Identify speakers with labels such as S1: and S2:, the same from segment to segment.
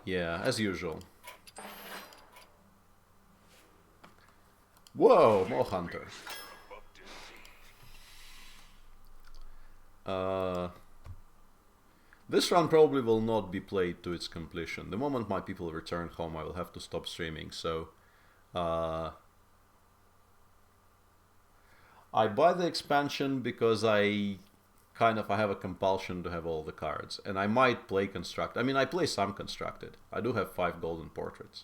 S1: Yeah, as usual. Whoa, more Hunter. This run probably will not be played to its completion. The moment my people return home, I will have to stop streaming, so... I buy the expansion because I have a compulsion to have all the cards. And I might play Construct. I mean, I play some Constructed. I do have 5 golden portraits.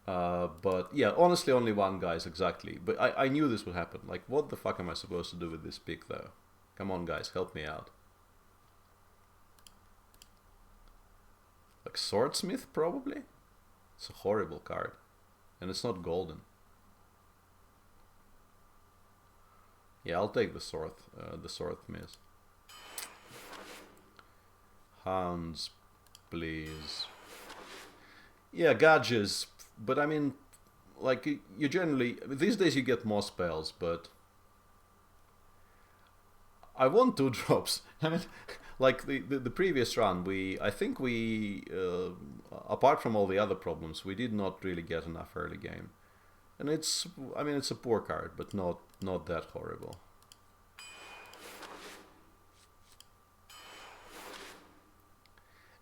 S1: But yeah, honestly, only one, guys, exactly. But I knew this would happen. Like, what the fuck am I supposed to do with this pick, though? Come on, guys, help me out. Like, Swordsmith, probably? It's a horrible card. And it's not golden. Yeah, I'll take the Swordsmith. Hounds, please. Yeah, Gadges. But I mean, like, you generally... These days you get more spells, but... I want 2 drops. I mean, like, the previous run, I think we... apart from all the other problems, we did not really get enough early game. And it's... I mean, it's a poor card, but not that horrible.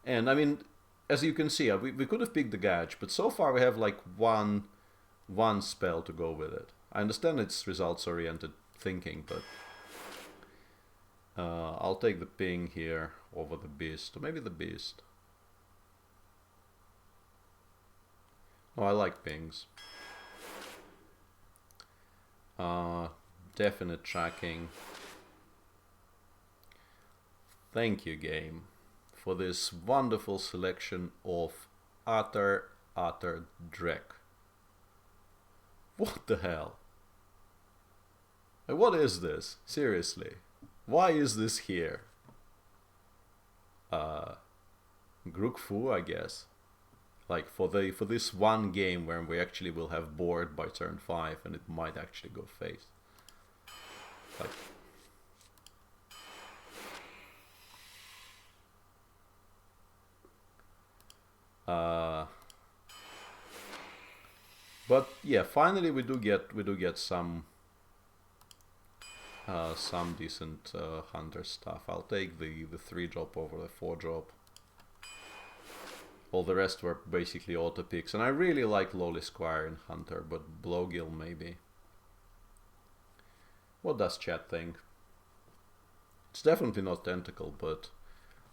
S1: And, I mean... As you can see, we could have picked the Gauge, but so far we have like one spell to go with it. I understand it's results-oriented thinking, but I'll take the Ping here over the Beast, or maybe the Beast. Oh, I like Pings. Definite tracking. Thank you, game, for this wonderful selection of utter dreck. What the hell? Like, what is this? Seriously. Why is this here? Grook Fu, I guess. Like, for this one game where we actually will have board by turn 5 and it might actually go face. Like... But yeah, finally we do get some decent Hunter stuff. I'll take the 3-drop over the 4-drop. All the rest were basically auto picks, and I really like Lowly Squire and Hunter, but Blowgill maybe. What does chat think? It's definitely not Tentacle, but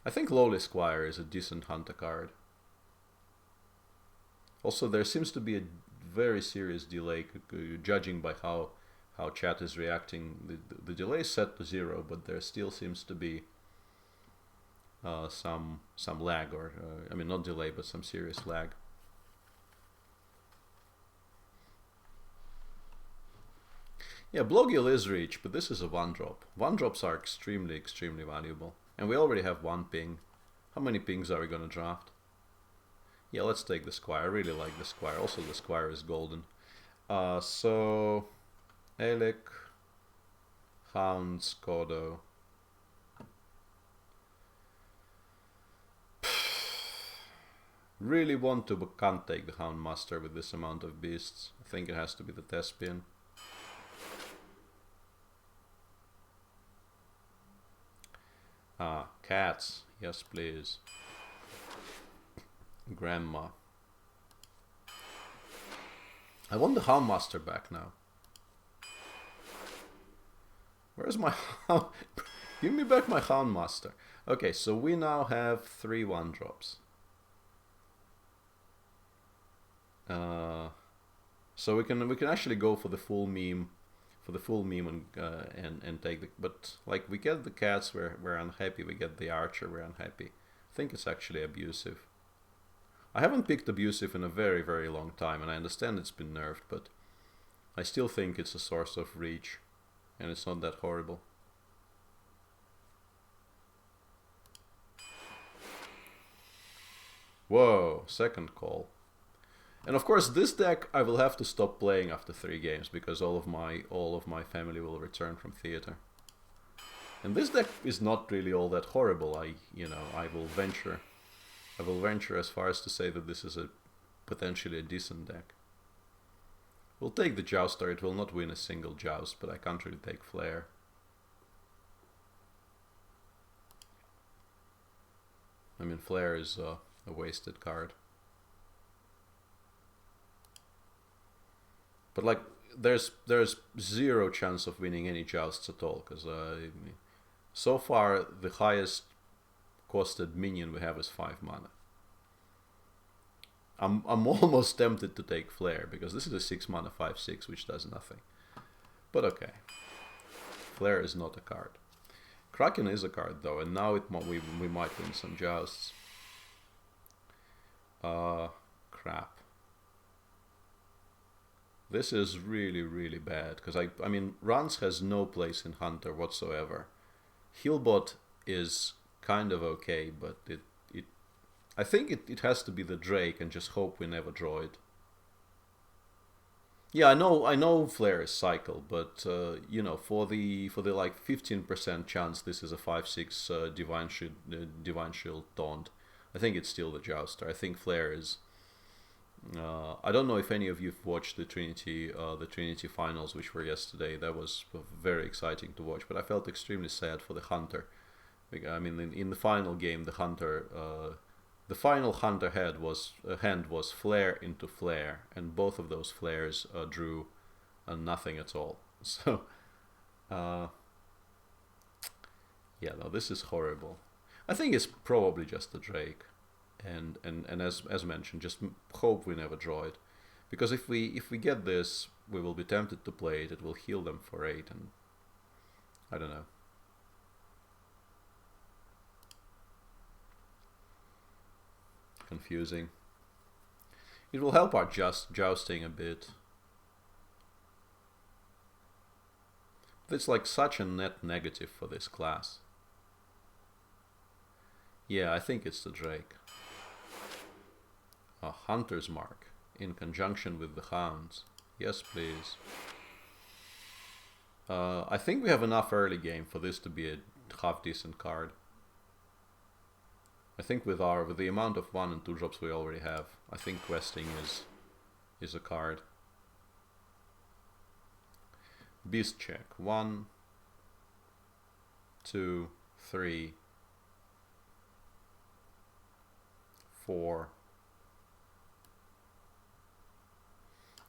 S1: I think Lowly Squire is a decent Hunter card. Also, there seems to be a very serious delay, judging by how chat is reacting. The delay is set to 0, but there still seems to be some lag, or I mean, not delay, but some serious lag. Yeah, Blowgill is reach, but this is a 1-drop. 1-drops are extremely valuable, and we already have 1 ping. How many pings are we gonna draft? Yeah, let's take the Squire. I really like the Squire. Also, the Squire is golden. So... Alec... Hound, Skodo... Really want to, but can't take the Houndmaster with this amount of beasts. I think it has to be the Thespian. Cats. Yes, please. Grandma. I want the Houndmaster back now. Where's my Hound? Give me back my Houndmaster. Okay, so we now have 3 1-drops. So we can actually go for the full meme, and take the, but like we get the cats, we're unhappy. We get the archer, we're unhappy. I think it's actually abusive. I haven't picked abusive in a very long time, and I understand it's been nerfed, but I still think it's a source of reach, and it's not that horrible. Whoa, second call. And of course, this deck I will have to stop playing after 3 games because all of my family will return from theater. And this deck is not really all that horrible. I will venture I will venture as far as to say that this is a potentially a decent deck. We'll take the Jouster. It will not win a single joust, but I can't really take Flare. I mean, Flare is a wasted card. But like, there's zero chance of winning any jousts at all, because so far the highest costed minion we have is 5 mana. I'm almost tempted to take Flare, because this is a 6 mana 5/6, which does nothing. But okay, Flare is not a card. Kraken is a card though, and now we might win some jousts. Crap. This is really, really bad, because I mean, Rance has no place in Hunter whatsoever. Healbot is kind of okay, but I think it has to be the Drake, and just hope we never draw it. Yeah, I know Flare is cycle, but you know, for the like 15% chance this is a 5/6 Divine Shield Taunt, I think it's still the Jouster. I think Flare is. I don't know if any of you've watched the Trinity finals, which were yesterday. That was very exciting to watch, but I felt extremely sad for the Hunter. I mean, in the final game, the Hunter, the final Hunter hand was Flare into Flare, and both of those Flares drew nothing at all. So, yeah, no, this is horrible. I think it's probably just the Drake. And as mentioned, just hope we never draw it, because if we get this, we will be tempted to play it. It will heal them for 8, and I don't know. Confusing. It will help our jousting a bit. It's like such a net negative for this class. Yeah, I think it's the Drake. A Hunter's Mark in conjunction with the Hounds. Yes, please. I think we have enough early game for this to be a half decent card. I think with the amount of 1 and 2 drops we already have, I think questing is a card. Beast check. 1, 2, 3, 4.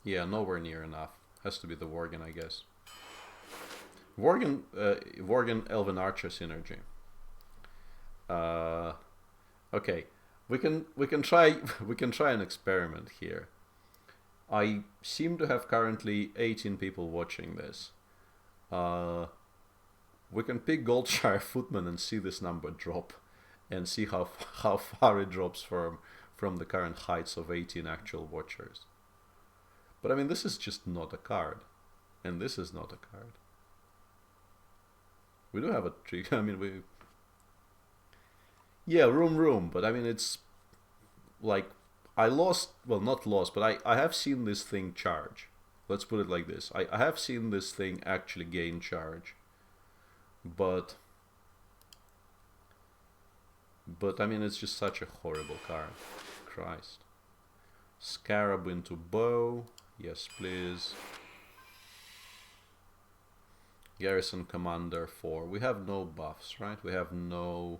S1: Yeah, nowhere near enough. Has to be the Worgen, I guess. Worgen Elven Archer synergy. Okay, we can try an experiment here. I seem to have currently 18 people watching this. We can pick Goldshire Footman and see this number drop, and see how far it drops from the current heights of 18 actual watchers. But I mean, this is just not a card, and this is not a card. We do have a trick. I mean, yeah, room, but I mean, it's like, I lost, well, not lost, but I have seen this thing charge. Let's put it like this. I have seen this thing actually gain charge. But I mean, it's just such a horrible card. Christ. Scarab into Bow. Yes, please. Garrison Commander 4. We have no buffs, right? We have nothing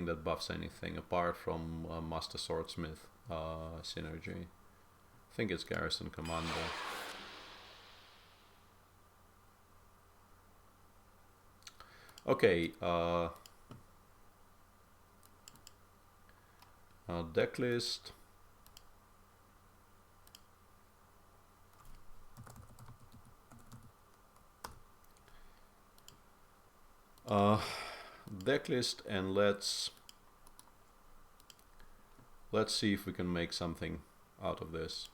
S1: that buffs anything apart from Master Swordsmith synergy. I think it's Garrison Commander. Okay, deck list. Deck list, and let's see if we can make something out of this.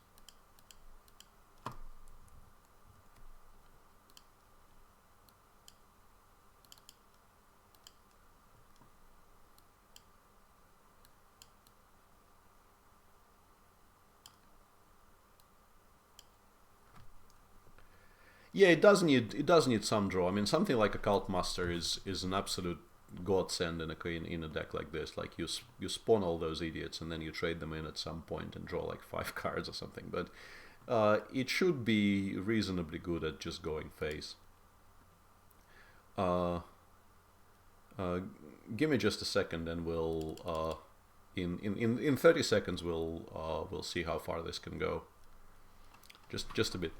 S1: Yeah, it does need some draw. I mean, something like a Cult Master is an absolute godsend in a deck like this. Like you spawn all those idiots and then you trade them in at some point and draw like 5 cards or something. But it should be reasonably good at just going face. Give me just a second, and we'll in 30 seconds we'll see how far this can go. Just a bit.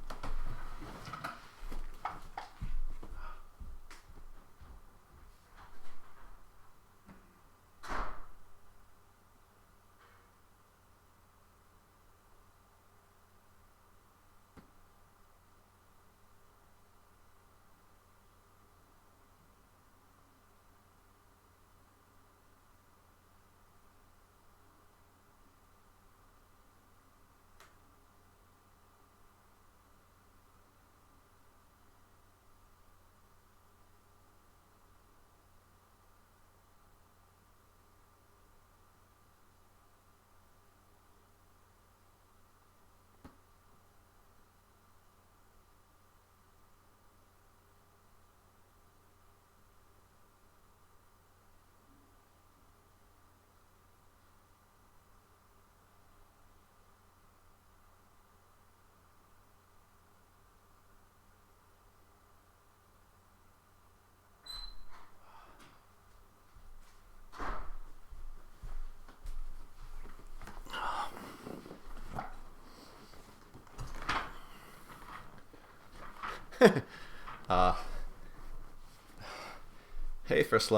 S1: Hey, First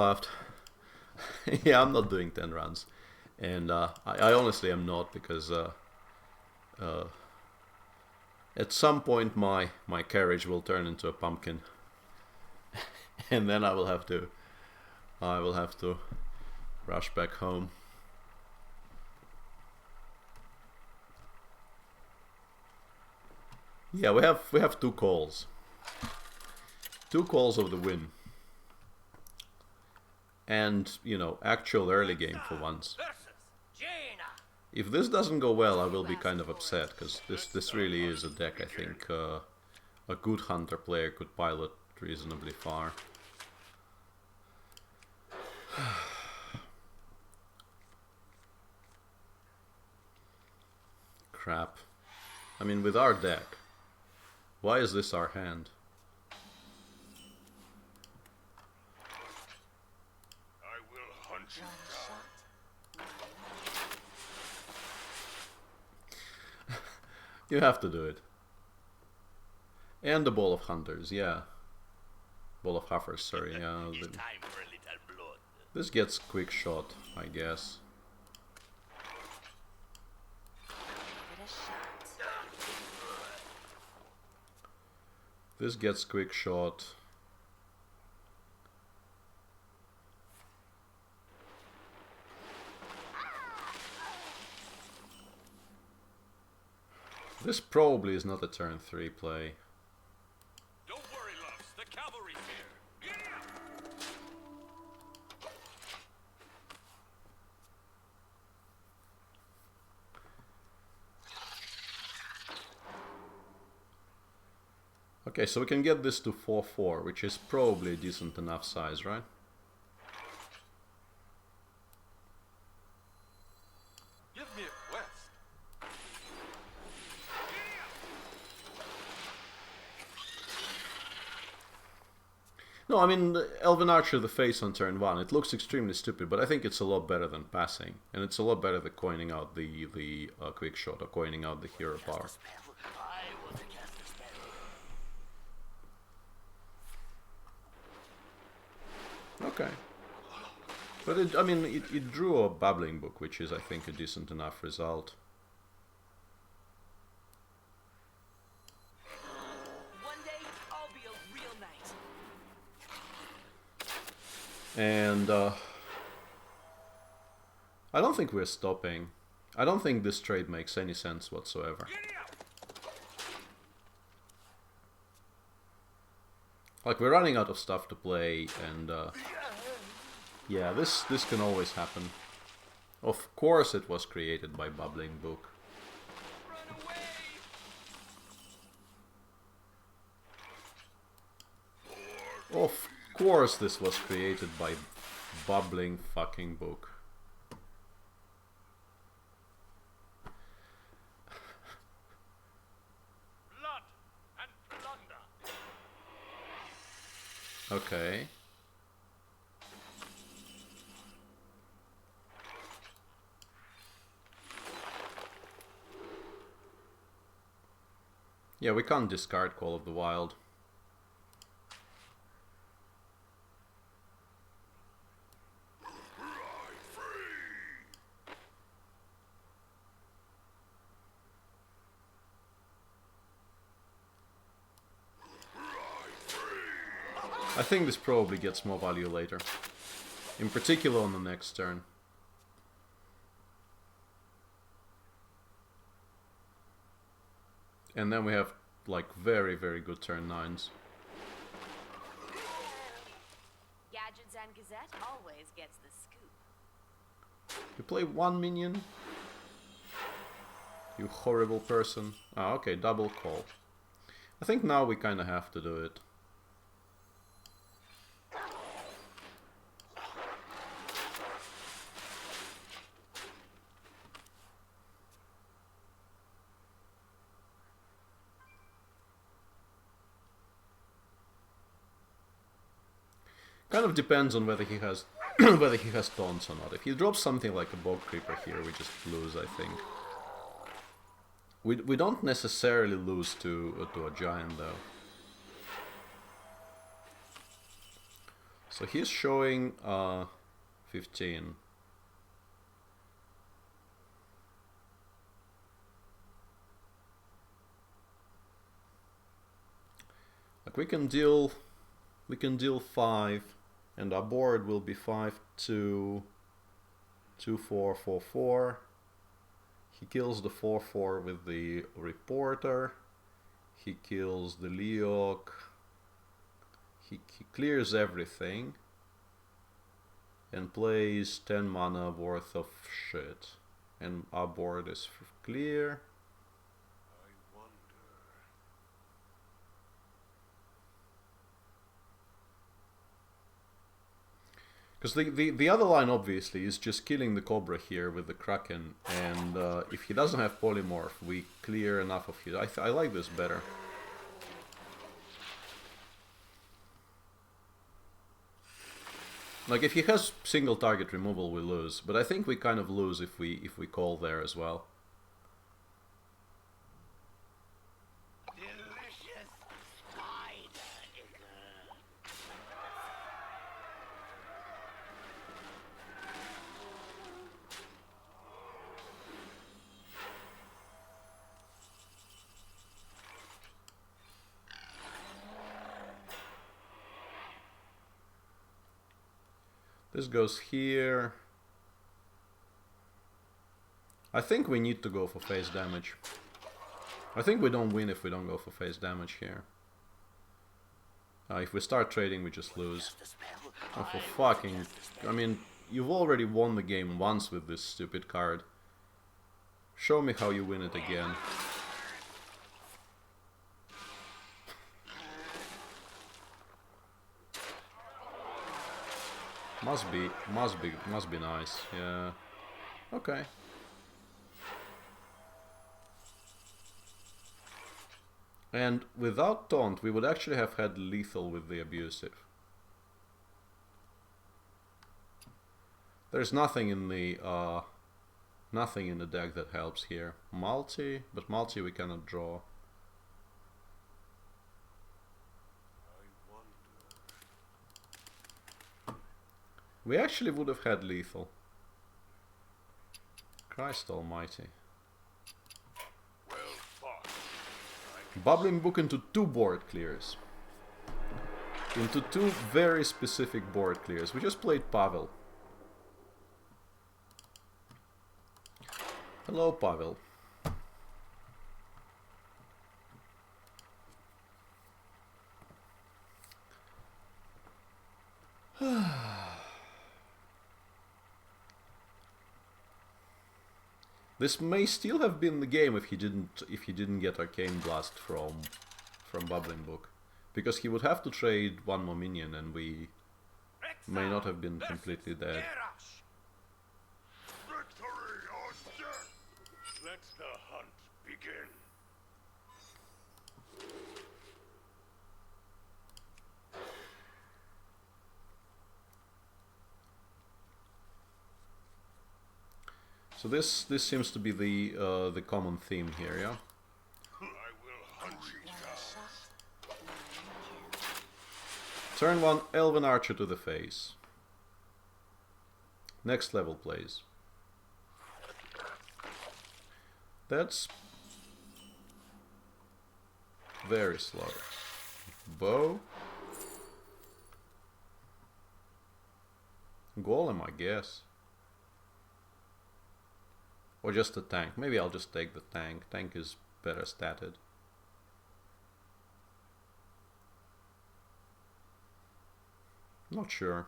S1: Yeah, I'm not doing 10 runs. And I honestly am not, because at some point my carriage will turn into a pumpkin. And then I will have to rush back home. Yeah, we have 2 calls. 2 calls of the win. And, you know, actual early game for once. If this doesn't go well, I will be kind of upset, because this really is a deck I think a good Hunter player could pilot reasonably far. Crap. I mean, with our deck, why is this our hand? You have to do it. And the Ball of Hunters, yeah. Ball of Huffers, sorry, yeah. This gets quick shot, I guess. This gets quick shot. This probably is not a turn 3 play.
S2: Don't worry, loves. The cavalry's here.
S1: Okay, so we can get this to 4-4, which is probably a decent enough size, right?
S2: Give me a quest.
S1: No, I mean, Elven Archer, the face on turn 1, it looks extremely stupid, but I think it's a lot better than passing. And it's a lot better than coining out the quick shot, or coining out the hero power. Okay. But I mean, it drew a Babbling Book, which is, I think, a decent enough result. And I don't think we're stopping. I don't think this trade makes any sense whatsoever. Like, we're running out of stuff to play, and yeah, this can always happen. Of course it was created by Babbling Book. Of course this was created by bubbling fucking book.
S2: Blood and plunder.
S1: Okay. Yeah, we can't discard Call of the Wild. I think this probably gets more value later. In particular on the next turn. And then we have like very, very good turn 9s.
S3: Gadgets and Gazette always gets the scoop.
S1: You play 1 minion? You horrible person. Ah, okay, double call. I think now we kinda have to do it. Kind of depends on whether he has whether he has taunts or not. If he drops something like a Bog Creeper here, we just lose, I think. We don't necessarily lose to a giant though. So he's showing 15. Like we can deal 5. And our board will be 5, 2, 2, 4, 4, 4. He kills the 4, 4 with the Reporter. He kills the Leok. He clears everything. And plays 10 mana worth of shit. And our board is clear. Because the other line obviously is just killing the Cobra here with the Kraken, and if he doesn't have Polymorph, we clear enough of his. I like this better. Like if he has single target removal, we lose, but I think we kind of lose if we call there as well. This goes here. I think we need to go for face damage. I think we don't win if we don't go for face damage here. If we start trading, we just lose. Oh, for fucking... I mean, you've already won the game once with this stupid card. Show me how you win it again. Must be nice, yeah. Okay. And without taunt, we would actually have had lethal with the abusive. There's nothing in the deck that helps here. Multi, but multi we cannot draw. We actually would have had lethal. Christ almighty.
S2: Well fought.
S1: Bubbling Book into 2 board clears. Into 2 very specific board clears. We just played Pavel. Hello, Pavel. This may still have been the game if he didn't get Arcane Blast from Bubbling Book, because he would have to trade 1 more minion, and we may not have been completely dead.
S2: Victory or death! Let the hunt begin.
S1: So this seems to be the common theme here, yeah?
S2: I will hunt you down.
S1: Turn 1, Elven Archer to the face. Next level plays. That's very slow. Bow. Golem, I guess. Or just a tank. Maybe I'll just take the tank. Tank is better statted. Not sure.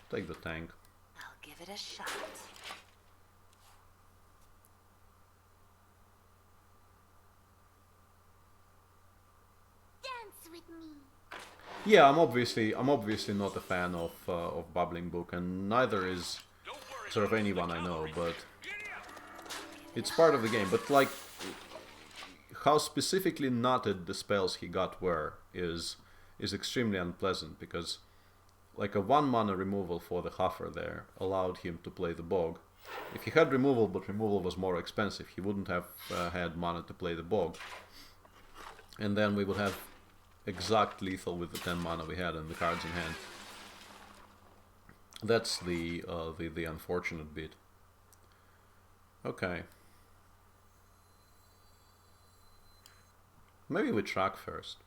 S1: Take the tank.
S3: I'll give it a shot. Dance with me.
S1: Yeah, I'm obviously not a fan of Bubbling Book, and neither is
S2: Don't worry,
S1: sort of anyone I know, but it's part of the game. But like, how specifically knotted the spells he got were is extremely unpleasant, because like a 1 mana removal for the Huffer there allowed him to play the Bog. If he had removal, but removal was more expensive, he wouldn't have had mana to play the Bog. And then we would have exact lethal with the 10 mana we had and the cards in hand. That's the unfortunate bit. Okay. Maybe we track first.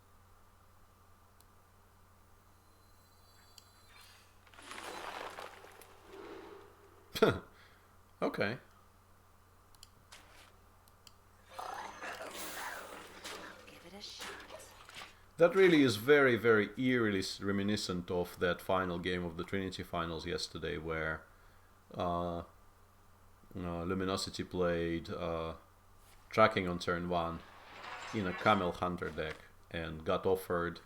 S1: Okay.
S3: Give it a shot.
S1: That really is very, very eerily reminiscent of that final game of the Trinity Finals yesterday, where Luminosity played tracking on turn 1 in a Camel Hunter deck and got offered,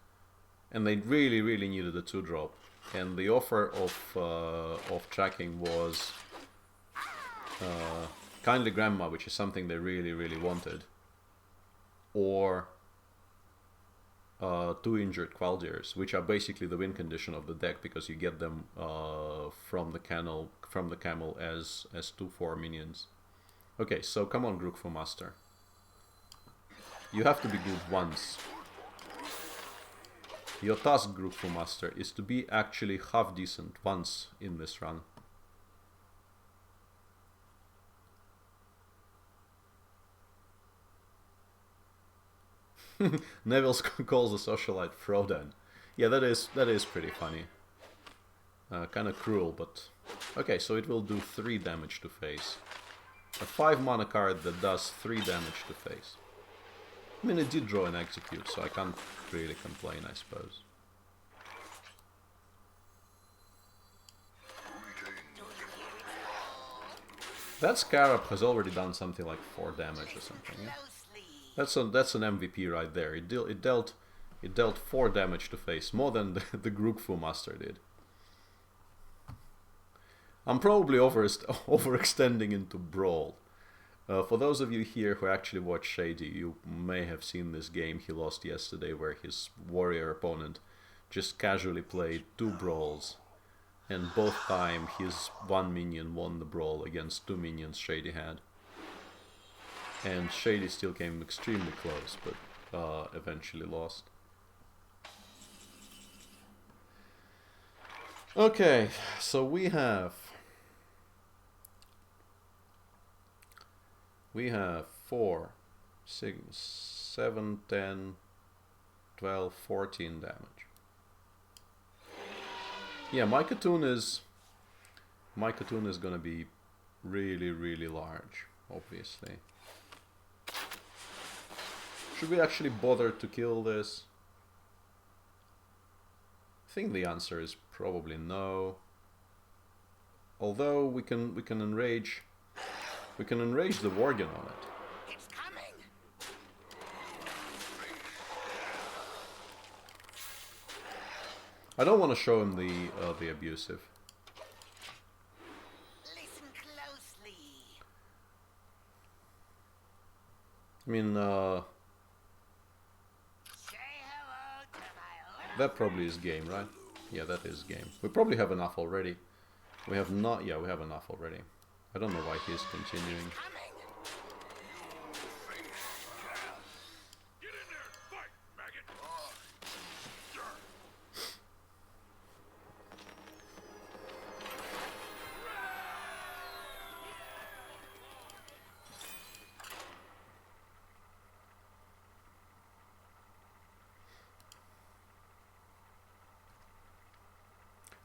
S1: and they really, really needed a 2-drop, and the offer of tracking was Kindly Grandma, which is something they really, really wanted, or 2 injured Qualdiers, which are basically the win condition of the deck, because you get them from the camel as 2/4 minions. Okay, so come on, Grookfu Master. You have to be good once. Your task, Grookfu Master, is to be actually half decent once in this run. Neville calls the socialite Frodan. Yeah, that is pretty funny. Kind of cruel, but okay. So it will do 3 damage to face. A 5 mana card that does 3 damage to face. I mean, it did draw an execute, so I can't really complain, I suppose. That Scarab has already done something like 4 damage or something. Yeah? That's an MVP right there. It dealt 4 damage to face, more than the Grookfu Master did. I'm probably overextending into Brawl. For those of you here who actually watch Shady, you may have seen this game he lost yesterday, where his warrior opponent just casually played 2 Brawls, and both time his 1 minion won the Brawl against 2 minions Shady had. And Shady still came extremely close, but eventually lost. Okay, so we have 4, 6, 7, 10, 12, 14 damage. Yeah, my Katoon is gonna be really, really large, obviously. Should we actually bother to kill this? I think the answer is probably no. Although we can enrage the Worgen on it.
S3: It's coming.
S1: I don't want to show him the abusive.
S3: Listen closely.
S1: I mean,
S3: Say hello to my little
S1: that probably is game, right? Yeah, that is game. We probably have enough already. We have not. Yeah, we have enough already. I don't know why he's continuing.
S3: coming.
S2: Get in there and fight, maggot!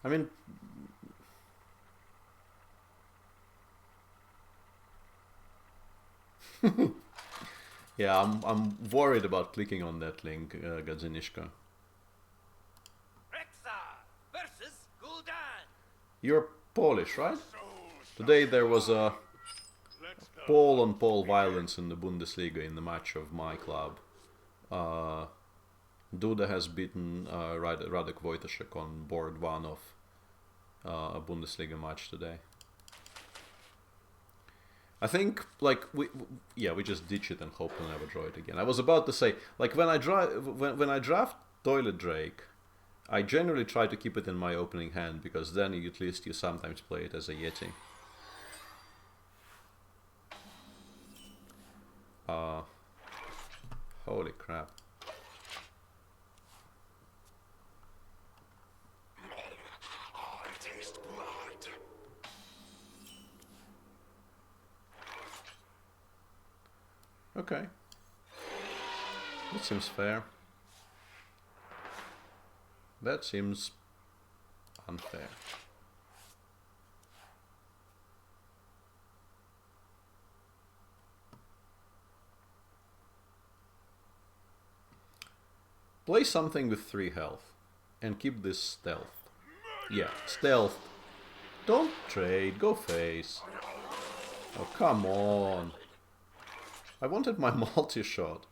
S1: I mean, yeah, I'm worried about clicking on that link, Gadzinishka.
S4: Rexar versus Gul'dan.
S1: You're Polish, right? Today there was a
S2: Let's the
S1: pole-on-pole violence in the Bundesliga in the match of my club. Duda has beaten Radek Wojtaszek on board one of a Bundesliga match today. I think, like, we just ditch it and hope to never draw it again. I was about to say, like, when I draft Toilet Drake, I generally try to keep it in my opening hand, because then at least you sometimes play it as a Yeti. Holy crap.
S2: I taste blood.
S1: Okay. That seems fair. That seems unfair. Play something with 3 health and keep this stealth. Yeah, stealth. Don't trade, go face. Oh, come on. I wanted my multi-shot.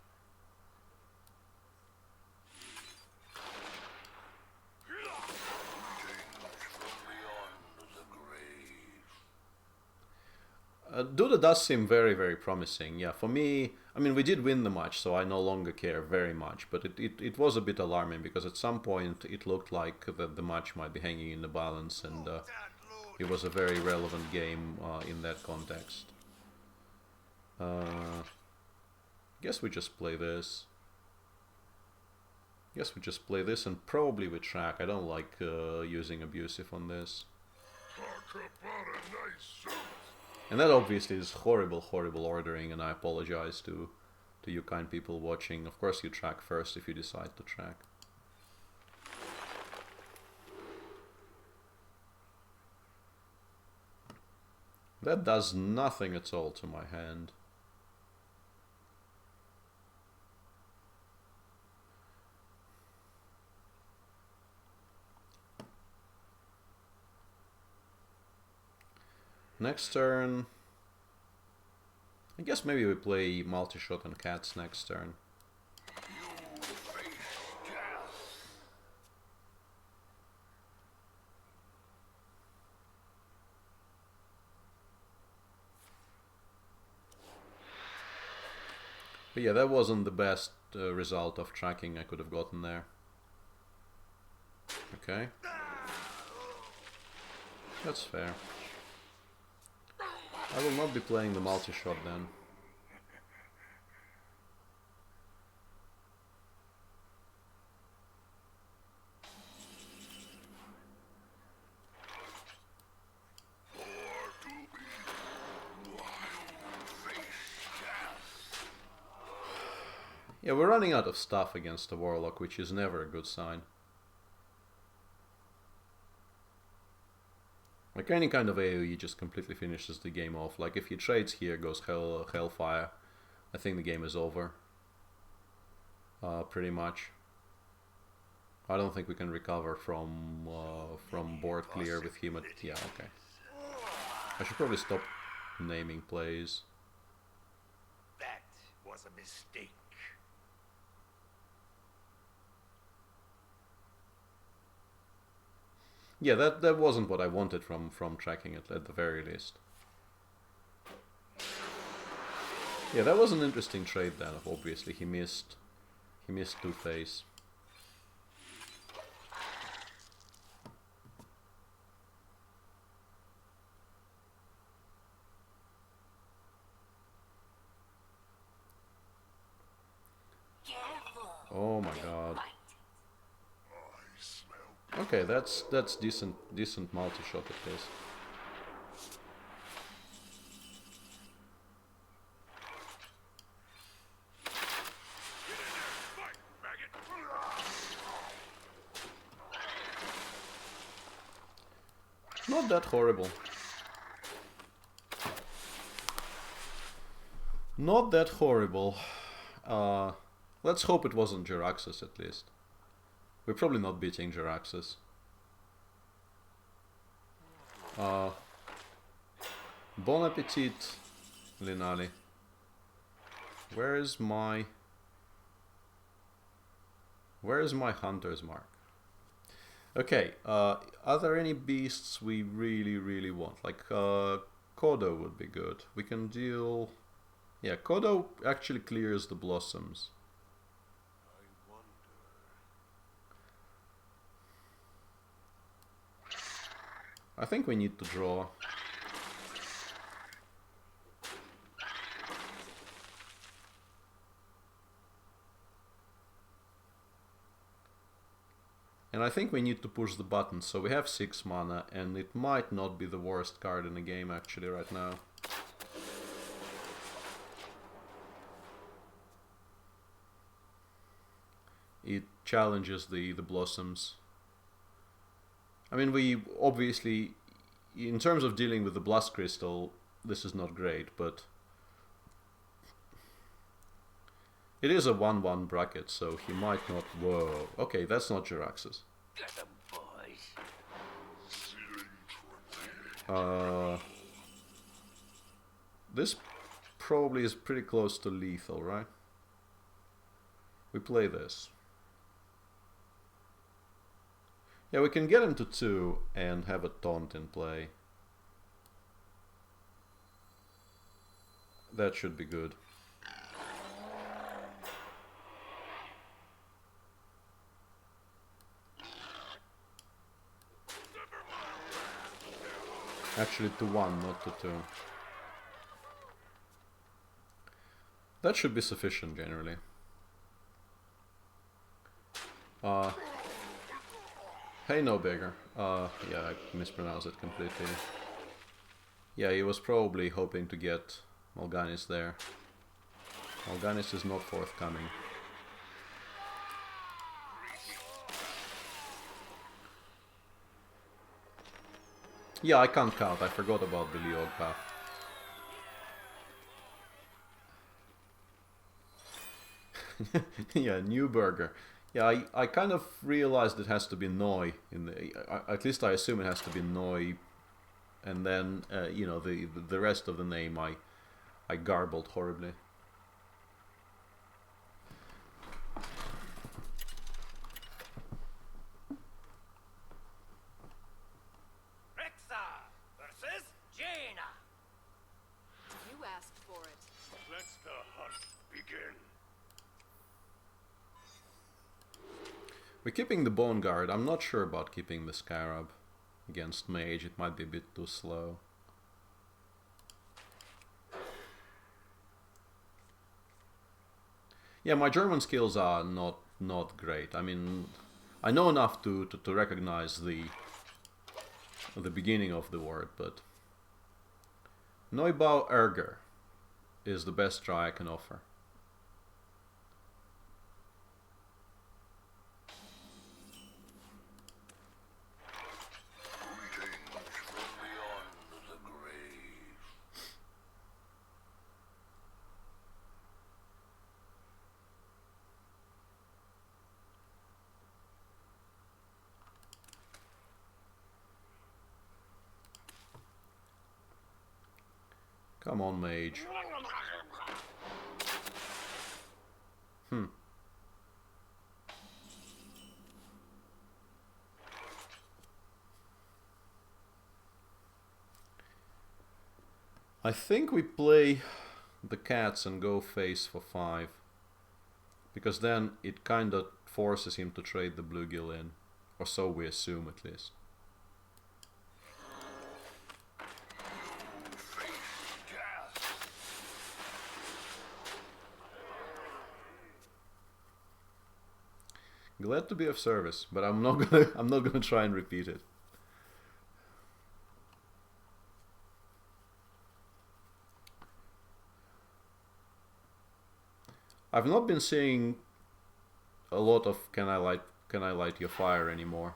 S1: Duda does seem very, very promising. Yeah, for me, I mean, we did win the match, so I no longer care very much. But it was a bit alarming, because at some point it looked like the match might be hanging in the balance, and it was a very relevant game in that context. Guess we just play this. Guess we just play this, and probably we track. I don't like using abusive on this.
S2: Talk about a nice suit.
S1: And that obviously is horrible, horrible ordering, and I apologize to you kind people watching. Of course you track first if you decide to track. That does nothing at all to my hand. Next turn, I guess maybe we play multi-shot on cats next turn. But yeah, that wasn't the best result of tracking I could have gotten there. Okay. That's fair. I will not be playing the multi-shot then. Yeah, we're running out of stuff against the Warlock, which is never a good sign. Like any kind of AoE just completely finishes the game off. Like if he trades here, goes Hellfire, I think the game is over. Pretty much. I don't think we can recover from board clear with him at... Yeah, okay. I should probably stop naming plays.
S2: That was a mistake.
S1: Yeah, that wasn't what I wanted from tracking it at the very least. Yeah, that was an interesting trade then. Obviously, he missed Two-Face.
S3: Careful.
S1: Oh my god.
S2: I smell.
S1: Okay, that's decent multi-shot at least.
S2: Fight, maggot!
S1: Not that horrible. Not that horrible. Let's hope it wasn't Jaraxxus at least. We're probably not beating Jaraxxus. Bon appetit, Linali. Where is my hunter's mark? Okay, are there any beasts we really want? Like Kodo would be good. We can deal... Yeah, Kodo actually clears the blossoms.
S2: I wonder.
S1: I think we need to draw. And I think we need to push the button, so we have 6 mana, and it might not be the worst card in the game actually right now. It challenges the blossoms. I mean, we obviously, in terms of dealing with the Blast Crystal, this is not great, but it is a 1/1 bracket, so he might not... Whoa. Okay, that's not Jaraxxus.
S4: Get them, boys.
S1: This probably is pretty close to lethal, right? We play this. Yeah, we can get him to 2 and have a taunt in play. That should be good. Actually to 1, not to 2. That should be sufficient generally. Hey, no bigger. Yeah, I mispronounced it completely. Yeah, he was probably hoping to get Mal'Ganis there. Mal'Ganis is not forthcoming. Yeah, I can't count. I forgot about the Leog path. Yeah, new burger. Yeah, I kind of realized it has to be Noi in the. At least I assume it has to be Noi, and then you know, the rest of the name I garbled horribly.
S4: Rexxar versus Jaina.
S5: You asked for it.
S2: Let the hunt begin.
S1: We're keeping the Bone Guard. I'm not sure about keeping the Scarab against Mage. It might be a bit too slow. Yeah, my German skills are not great. I mean, I know enough to recognize the beginning of the word, but Neubau Erger is the best try I can offer.
S2: Greetings from beyond the grave.
S1: Come on, Mage. I think we play the cats and go face for 5. Because then it kind of forces him to trade the bluegill in. Or so we assume at least. Glad to be of service, but I'm not gonna try and repeat it. I've not been seeing a lot of can I light your fire anymore.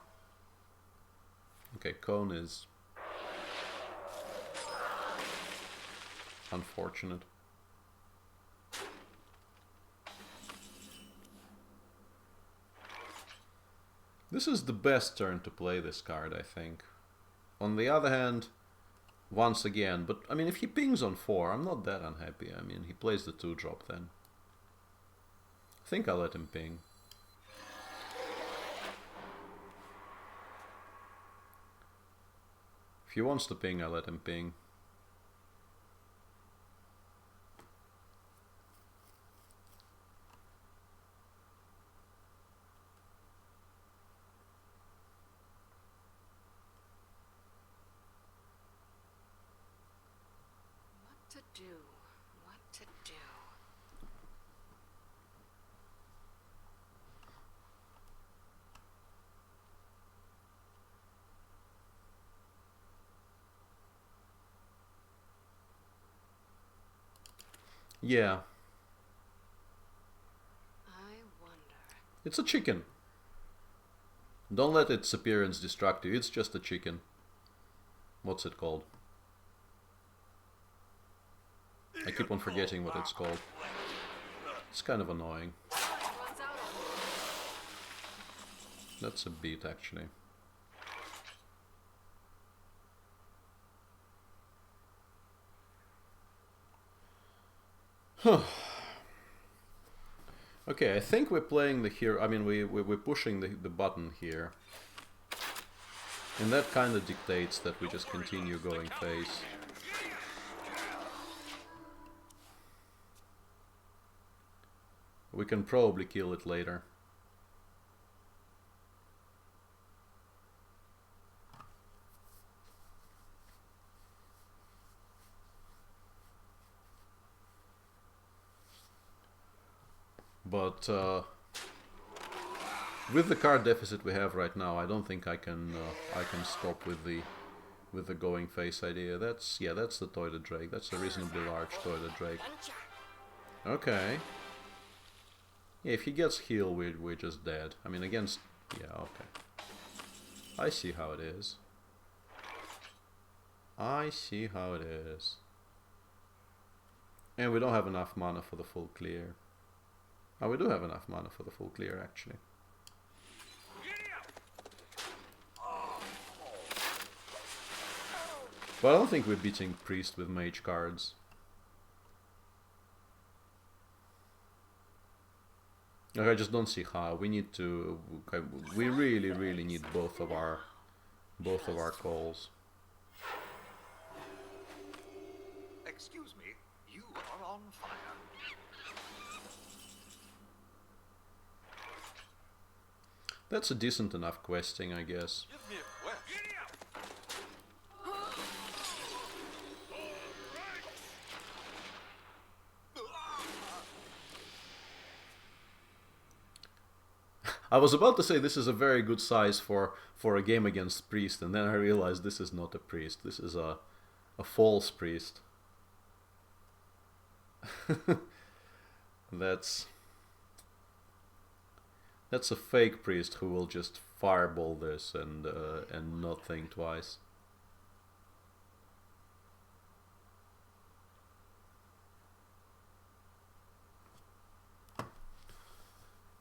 S1: Okay, cone is unfortunate. This is the best turn to play this card, I think. On the other hand, once again, but I mean, if he pings on 4, I'm not that unhappy. I mean, he plays the 2-drop then. I think I'll let him ping. If he wants to ping, I'll let him ping.
S5: What to do?
S1: Yeah.
S5: I wonder.
S1: It's a chicken. Don't let its appearance distract you. It's just a chicken. What's it called? I keep on forgetting what it's called. It's kind of annoying.
S5: One's out on me.
S1: That's a beat, actually. Okay, I think we're playing the hero. I mean, we're pushing the button here. And that kind of dictates that we just continue going face. We can probably kill it later. But with the card deficit we have right now, I don't think I can stop with the going face idea. That's the Toilet Drake. That's a reasonably large Toilet Drake. Okay. Yeah, if he gets healed, we're just dead. I mean, against... Yeah, okay. I see how it is. I see how it is. And we don't have enough mana for the full clear. Oh, we do have enough mana for the full clear, actually. But I don't think we're beating Priest with mage cards. Like, I just don't see how. We need to... We really need both of our calls.
S2: Excuse me, you are on fire.
S1: That's a decent enough questing, I guess.
S2: Give me a quest.
S1: I was about to say this is a very good size for a game against Priest, and then I realized this is not a Priest. This is a false Priest. That's a fake Priest who will just fireball this and not think twice.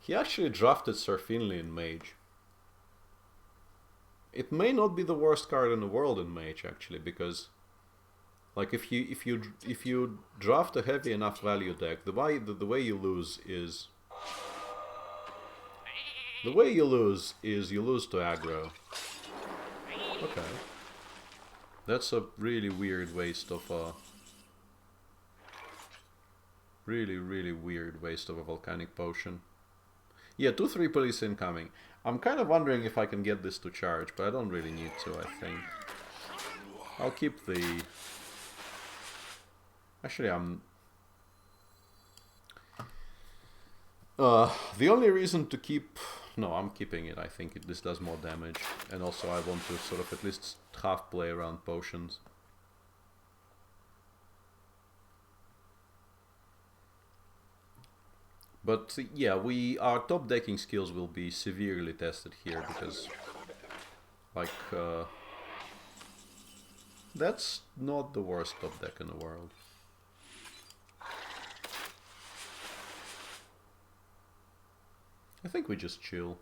S1: He actually drafted Sir Finley in Mage. It may not be the worst card in the world in Mage, actually, because like if you draft a heavy enough value deck, the way you lose is you lose to aggro. Okay, that's a really weird waste of Really, really weird waste of a volcanic potion. Yeah, 2-3 police incoming. I'm kind of wondering if I can get this to charge, but I don't really need to, I think. I'll keep the... Actually, I'm... the only reason to keep... No, I'm keeping it. I think this does more damage. And also I want to sort of at least half play around potions. But yeah, our top decking skills will be severely tested here because, like, that's not the worst top deck in the world. I think we just chill.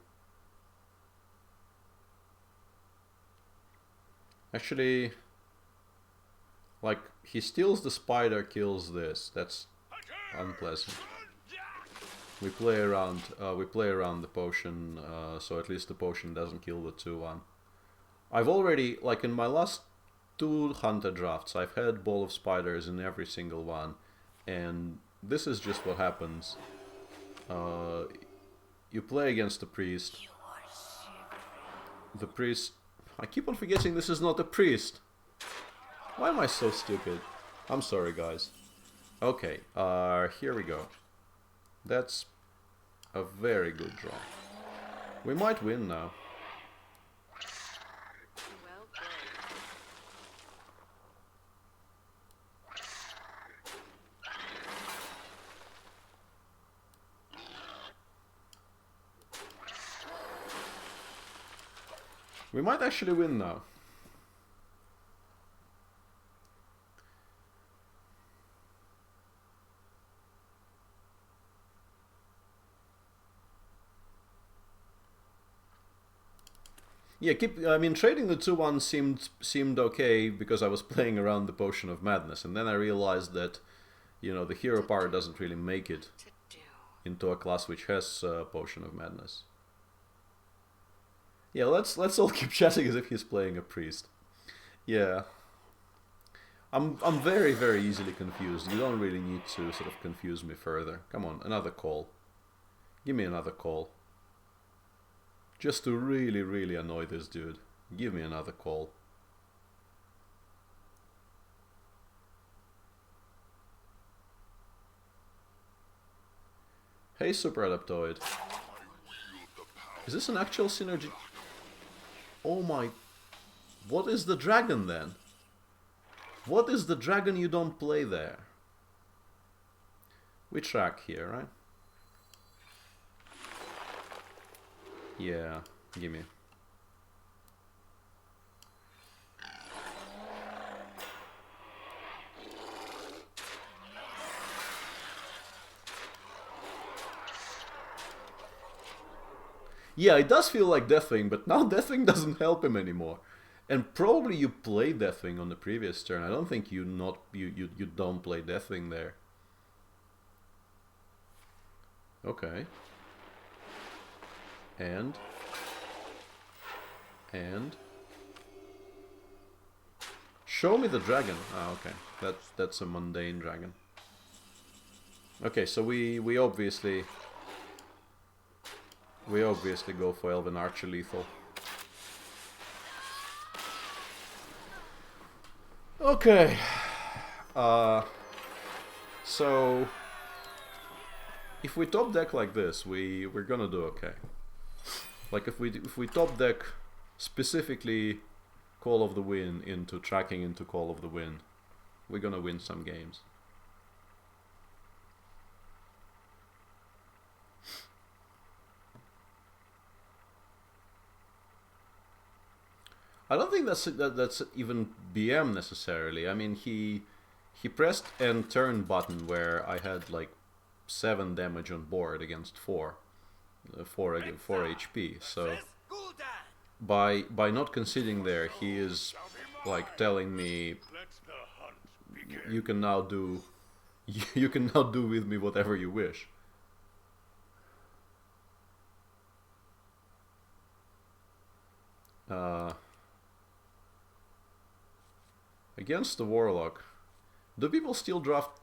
S1: Actually, like, he steals the spider, kills this. That's unpleasant. We play around the potion, so at least the potion doesn't kill the 2-1. I've already, like in my last 2 hunter drafts, I've had Ball of Spiders in every single one, and this is just what happens. You play against the priest. The priest... I keep on forgetting this is not a priest. Why am I so stupid? I'm sorry, guys. Okay, here we go. That's a very good draw. We might win now.
S5: Well played.
S1: We might actually win now. Yeah, I mean, trading the 2-1 seemed okay because I was playing around the Potion of Madness, and then I realized that, you know, the hero power doesn't really make it
S5: To do.
S1: into a class which has Potion of Madness. Yeah, let's all keep chatting as if he's playing a priest. Yeah. I'm very, very easily confused. You don't really need to sort of confuse me further. Come on, another call. Give me another call. Just to really, really annoy this dude. Give me another call. Hey, Super Adaptoid. Is this an actual synergy? Oh my... What is the dragon then? What is the dragon you don't play there? We track here, right? Yeah, gimme. Yeah, it does feel like Deathwing, but now Deathwing doesn't help him anymore. And probably you played Deathwing on the previous turn. I don't think you don't play Deathwing there. Okay. And show me the dragon. Ah, okay. That's a mundane dragon. Okay, so we obviously go for Elven Archer lethal. Okay. So if we top deck like this, we're gonna do okay. Like if we top deck specifically Call of the Wind into tracking into Call of the Wind, we're gonna win some games. I don't think that's even BM necessarily. I mean, he pressed end turn button where I had like 7 damage on board against 4 HP. So by not conceding there, he is like telling me
S2: Let the hunt begin.
S1: you can now do with me whatever you wish. Against the Warlock, do people still draft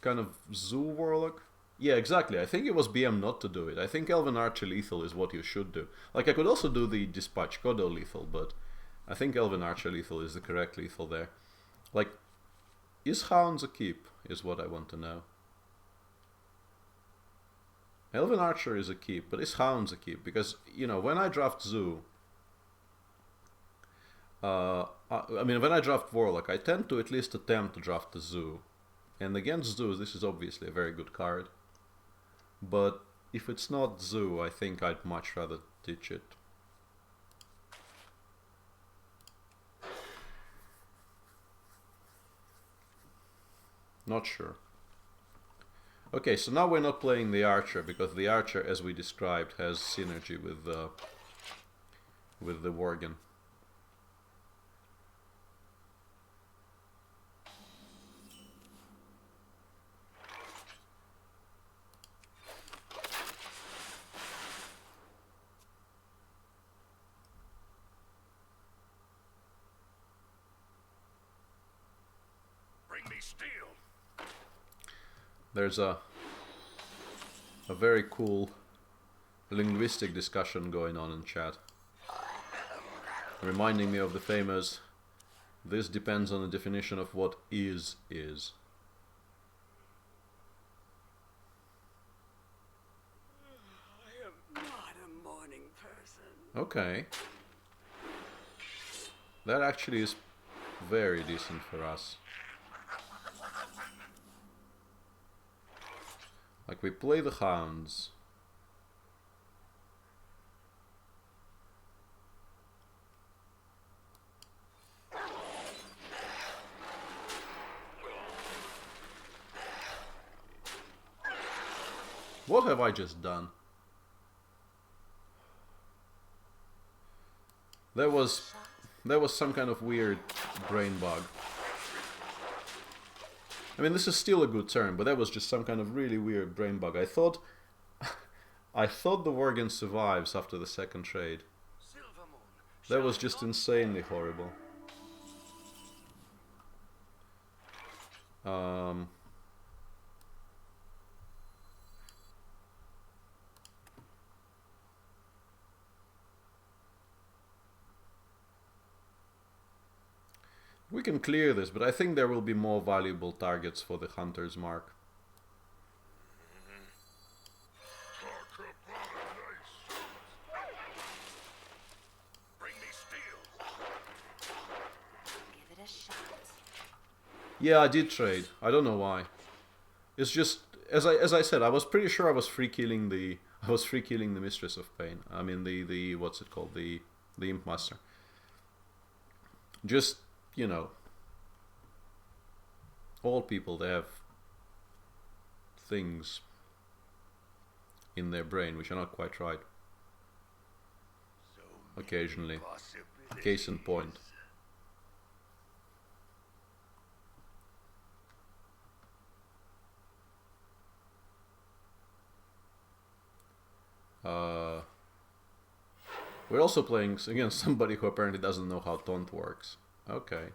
S1: kind of Zoo Warlock. Yeah, exactly. I think it was BM not to do it. I think Elven Archer lethal is what you should do. Like, I could also do the Dispatch Kodo lethal, but I think Elven Archer lethal is the correct lethal there. Like, is Hounds a keep, is what I want to know. Elven Archer is a keep, but is Hounds a keep? Because, you know, when I draft Zoo... I mean, when I draft Warlock, I tend to at least attempt to draft the Zoo. And against Zoo, this is obviously a very good card. But if it's not Zoo, I think I'd much rather ditch it. Not sure. Okay, so now we're not playing the Archer, because the Archer, as we described, has synergy with the Worgen.
S2: Bring me steel.
S1: There's a very cool linguistic discussion going on in chat, reminding me of the famous "this depends on the definition of what is."
S4: I am not a morning person.
S1: Okay. That actually is very decent for us. Like, we play the Hounds. What have I just done? There was some kind of weird brain bug. I mean, this is still a good turn, but that was just some kind of really weird brain bug. I thought the Worgen survives after the second trade. That was just insanely horrible. We can clear this, but I think there will be more valuable targets for the Hunter's Mark.
S2: Bring me steel.
S3: Give it a shot.
S1: Yeah, I did trade. I don't know why. It's just as I said, I was pretty sure I was free killing the Mistress of Pain. I mean the what's it called? The Imp Master. Just, you know, all people, they have things in their brain which are not quite right.
S2: So
S1: Occasionally.
S2: possibilities.
S1: Case in point. We're also playing against somebody who apparently doesn't know how taunt works. Okay.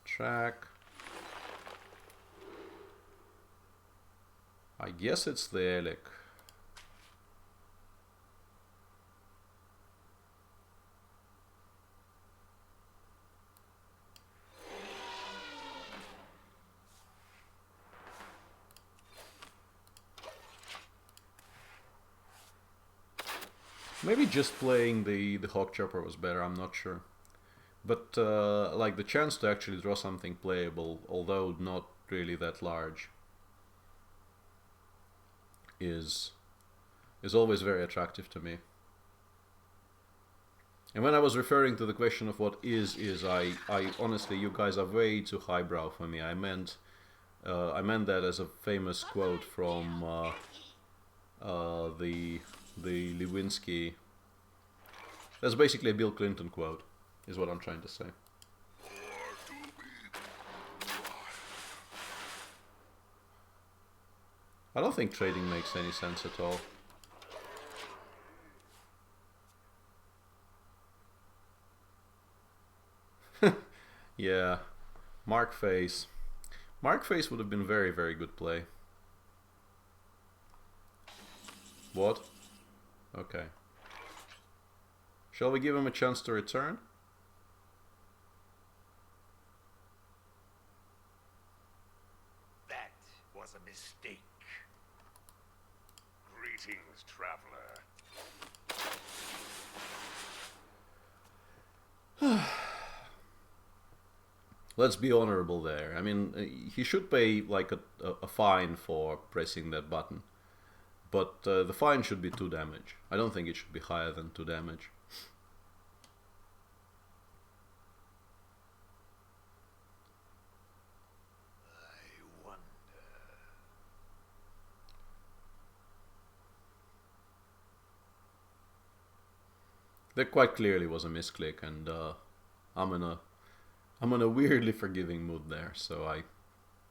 S1: Track. I guess it's the Elec. Maybe just playing the Hawk Chopper was better, I'm not sure. But like the chance to actually draw something playable, although not really that large, is always very attractive to me. And when I was referring to the question of what is, I honestly, you guys are way too highbrow for me. I meant that as a famous quote from the Lewinsky. That's basically a Bill Clinton quote, is what I'm trying to say. I don't think trading makes any sense at all. Yeah, Mark Face. Mark Face would have been very, very good play. What? Okay. Shall we give him a chance to return?
S2: That was a mistake. Greetings, traveler.
S1: Let's be honorable there. I mean, he should pay like a fine for pressing that button. But the fine should be 2 damage. I don't think it should be higher than 2 damage.
S2: I wonder.
S1: That quite clearly was a misclick, and I'm in a weirdly forgiving mood there. So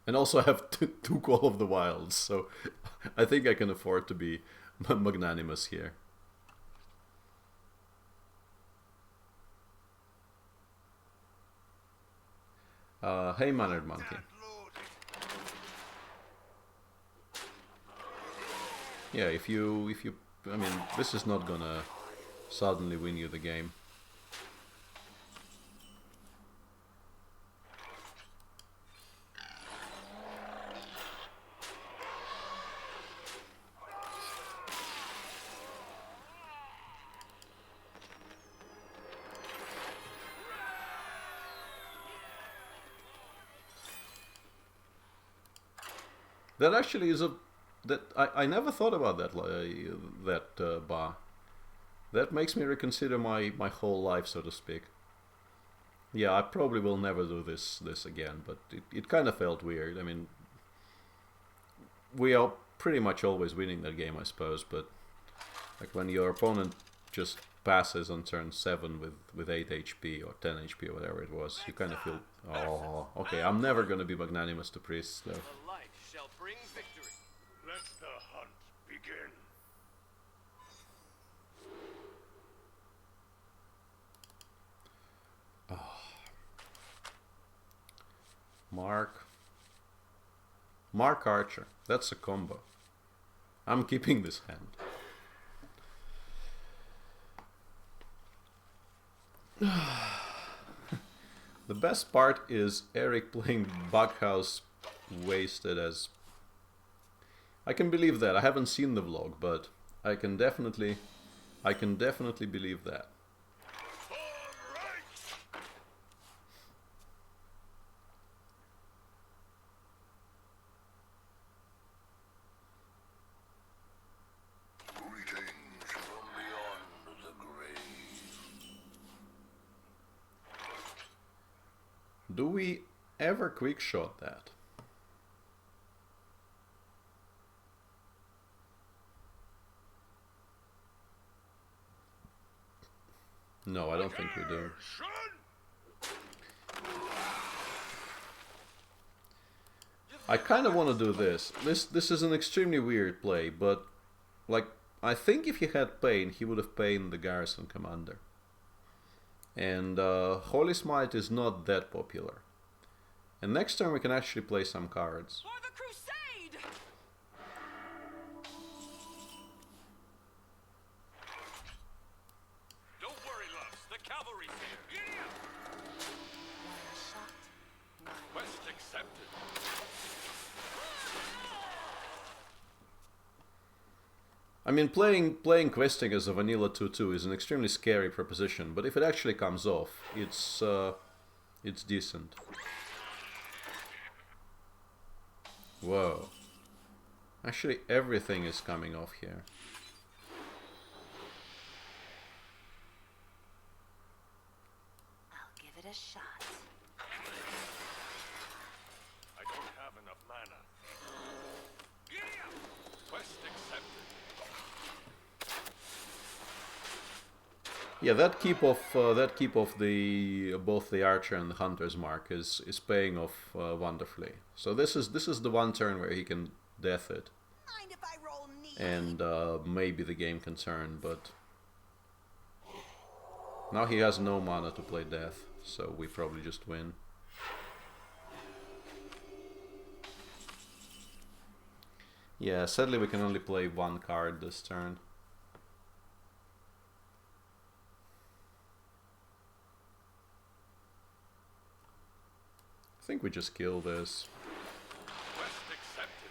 S1: and also I have two Call of the Wilds, so I think I can afford to be magnanimous here. Hey, Mannered Monkey.
S2: That loaded.
S1: Yeah, if you, I mean, this is not gonna suddenly win you the game. That actually is I never thought about that bar. That makes me reconsider my whole life, so to speak. Yeah, I probably will never do this again, but it kind of felt weird. I mean, we are pretty much always winning that game, I suppose, but like when your opponent just passes on turn 7 with 8 HP or 10 HP or whatever it was, you kind of feel, oh, okay, I'm never going to be magnanimous to priests, though.
S6: The light shall bring victory.
S2: Let the hunt begin.
S1: Mark Archer. That's a combo. I'm keeping this hand. The best part is Eric playing Bughouse wasted as... I can believe that. I haven't seen the vlog, but I can definitely believe that.
S2: Greetings from beyond the grave.
S1: Do we ever quick shot that? No, I don't think we do. I kind of want to do this. This is an extremely weird play, but like I think if he had Pain, he would have pained the Garrison Commander. And Holy Smite is not that popular. And next turn we can actually play some cards.
S4: For the crusade!
S6: Don't worry, loves. The cavalry's here. Giddy up! Quest accepted.
S1: I mean, playing questing as a vanilla 2/2 is an extremely scary proposition, but if it actually comes off, it's decent. Whoa. Actually, everything is coming off here.
S3: I'll give it a shot.
S2: I don't have enough mana.
S6: Giddy up! Quest accepted.
S1: Yeah, that keep of the both the archer and the hunter's mark is paying off wonderfully. So this is the one turn where he can death it,
S3: Mind if I roll neat?
S1: and maybe the game can turn. But Now he has no mana to play death, so we probably just win. Yeah, sadly we can only play one card this turn. I think we just kill this.
S6: Quest accepted.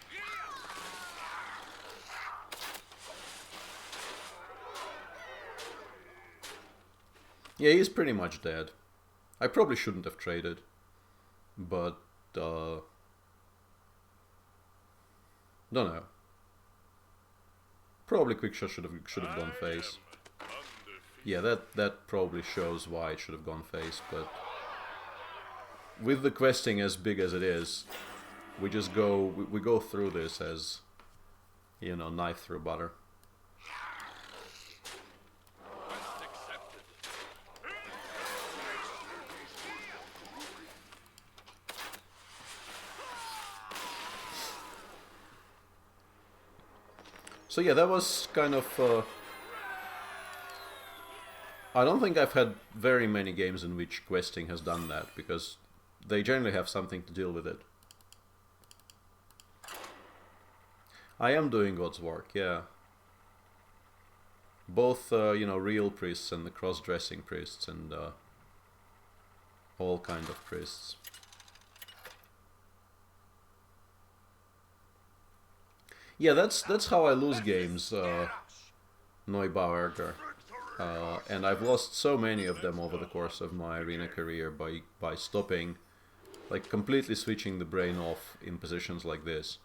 S1: Yeah, he's pretty much dead. I probably shouldn't have traded, but don't know. Probably Quickshot should have gone face. Yeah, that probably shows why it should have gone face, but with the questing as big as it is, we just we go through this as, you know, knife through butter.
S6: Quest accepted.
S1: So yeah, that was kind of... I don't think I've had very many games in which questing has done that, because they generally have something to deal with it. I am doing God's work, yeah. Both, you know, real priests and the cross-dressing priests and all kind of priests. Yeah, that's how I lose games, Neubauerger. And I've lost so many of them over the course of my arena career by stopping, like completely switching the brain off in positions like this.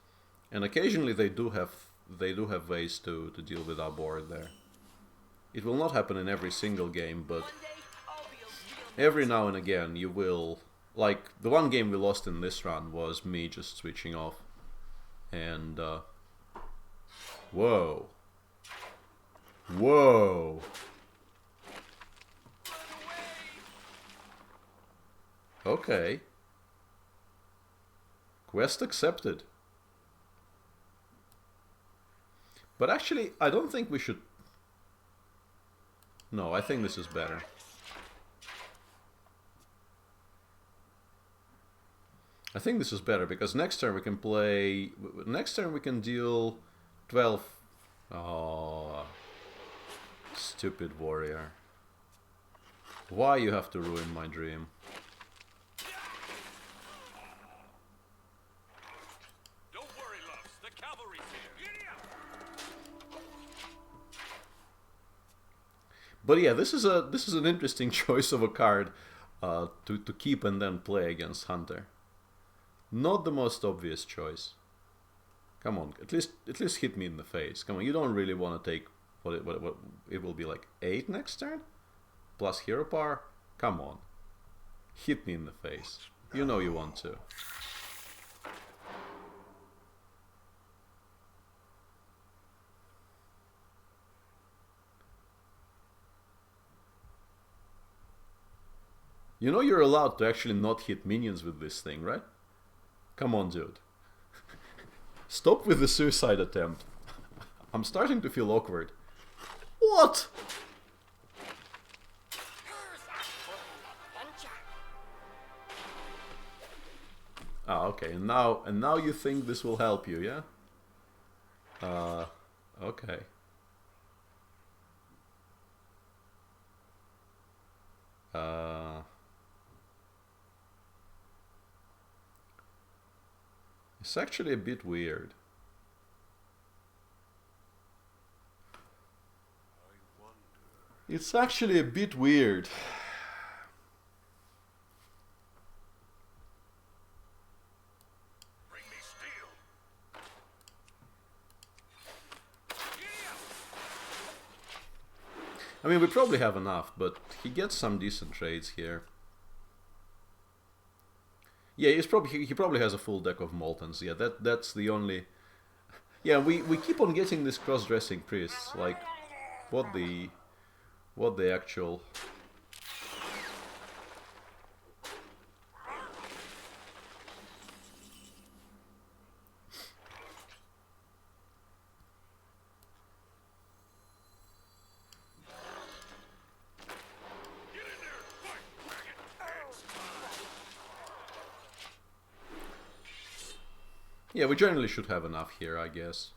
S1: And occasionally they do have ways to deal with our board there. It will not happen in every single game, but every now and again you will. Like the one game we lost in this run was me just switching off, and whoa. Okay. Quest accepted. But actually, I don't think we should... No, I think this is better. I think this is better, because next turn we can play... Next turn we can deal 12... Oh, stupid warrior. Why you have to ruin my dream?
S6: Don't worry, loves. The cavalry's here.
S1: But yeah, this is an interesting choice of a card to keep and then play against Hunter. Not the most obvious choice. Come on, at least hit me in the face. Come on, you don't really want to take what it will be like 8 next turn, plus hero power. Come on, hit me in the face. You know you want to. You know you're allowed to actually not hit minions with this thing, right? Come on, dude. Stop with the suicide attempt. I'm starting to feel awkward. What? Ah, okay. And now you think this will help you, yeah? Okay. It's actually a bit weird. It's actually a bit weird.
S2: Bring me steel.
S1: I mean, we probably have enough, but he gets some decent trades here. Yeah, he probably has a full deck of Moltens. Yeah, that's the only... Yeah, we keep on getting this cross-dressing priests. Like, what the actual... Yeah, we generally should have enough here, I guess.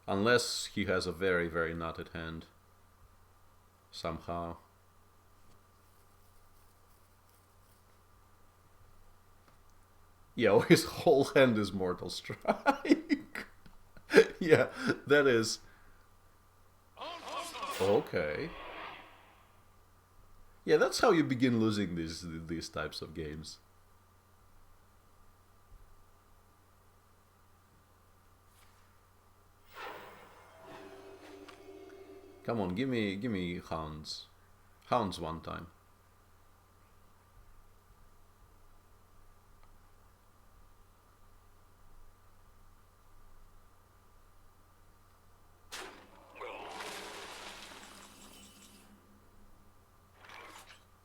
S1: Unless he has a very, very knotted hand. Somehow. Yeah, oh, his whole hand is Mortal Strike. Yeah, that is... Okay. Yeah, that's how you begin losing these types of games. Come on, give me hounds. Hounds one time.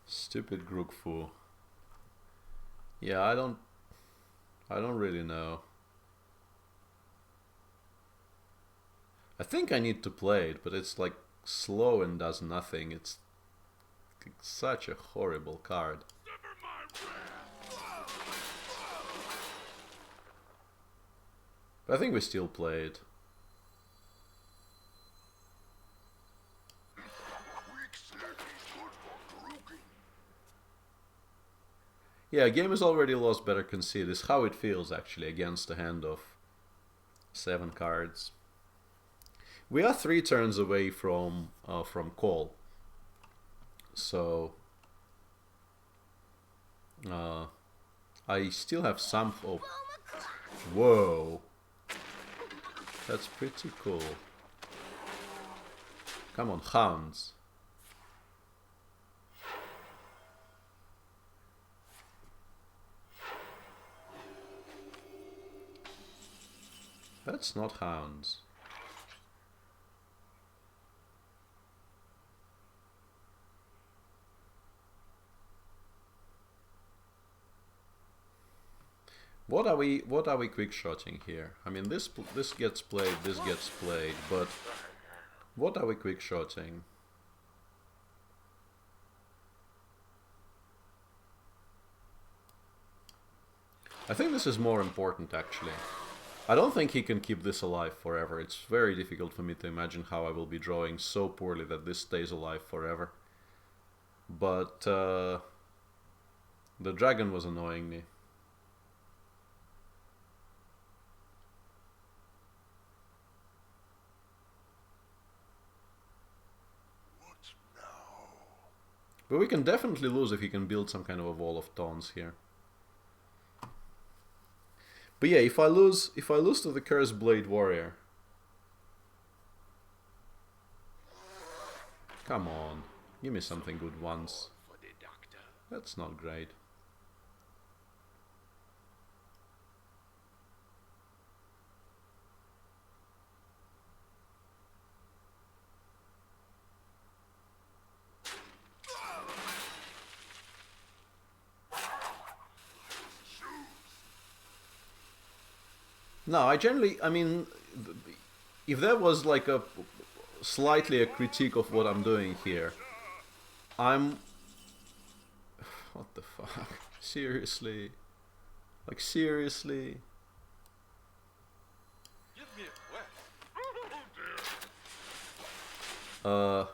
S1: Stupid Grookfu. Yeah, I don't really know. I think I need to play it, but it's like slow and does nothing. It's such a horrible card. But I think we still play it. Yeah, game is already lost, better concede. Is how it feels actually against a hand of 7 cards. We are 3 turns away from call, so I still have some hope. Whoa, that's pretty cool. Come on, hounds. That's not hounds. What are we quick-shotting here? I mean, this gets played, this gets played, but what are we quick-shotting? I think this is more important, actually. I don't think he can keep this alive forever. It's very difficult for me to imagine how I will be drawing so poorly that this stays alive forever. But the dragon was annoying me. But we can definitely lose if he can build some kind of a wall of taunts here. But yeah, if I lose to the Cursed Blade Warrior. Come on, give me something good once. That's not great. No, I mean, if there was like slightly a critique of what I'm doing here, what the fuck? Seriously? Like, seriously?
S6: Give me a quest.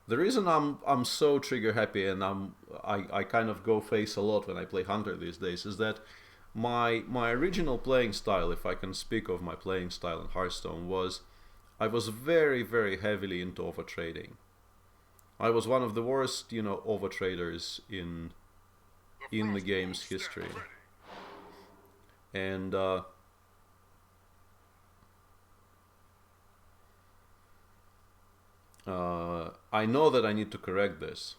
S1: The reason I'm so trigger happy and I kind of go face a lot when I play Hunter these days is that my original playing style, if I can speak of my playing style in Hearthstone, was I was very, very heavily into overtrading. I was one of the worst, you know, overtraders in the game's history. And I know that I need to correct this.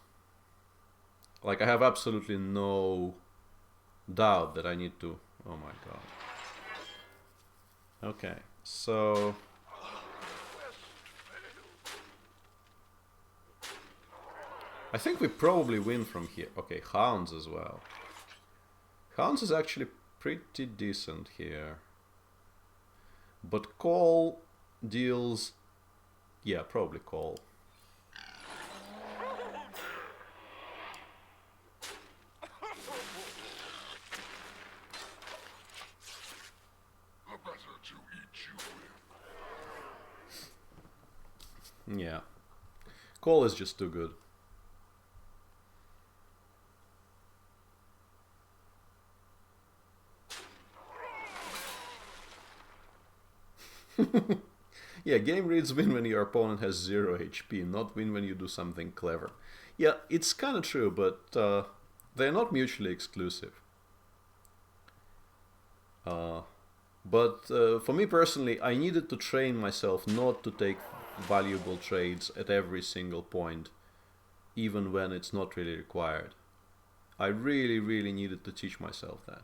S1: Like, I have absolutely no doubt that I need to... Oh my god. Okay, so... I think we probably win from here. Okay, Hounds as well. Hounds is actually pretty decent here. But Call deals... Yeah, probably Call. Yeah. Cole is just too good. Yeah, game reads win when your opponent has 0 HP, not win when you do something clever. Yeah, it's kind of true, but they're not mutually exclusive. But for me personally, I needed to train myself not to take valuable trades at every single point, even when it's not really required. I really, really needed to teach myself that.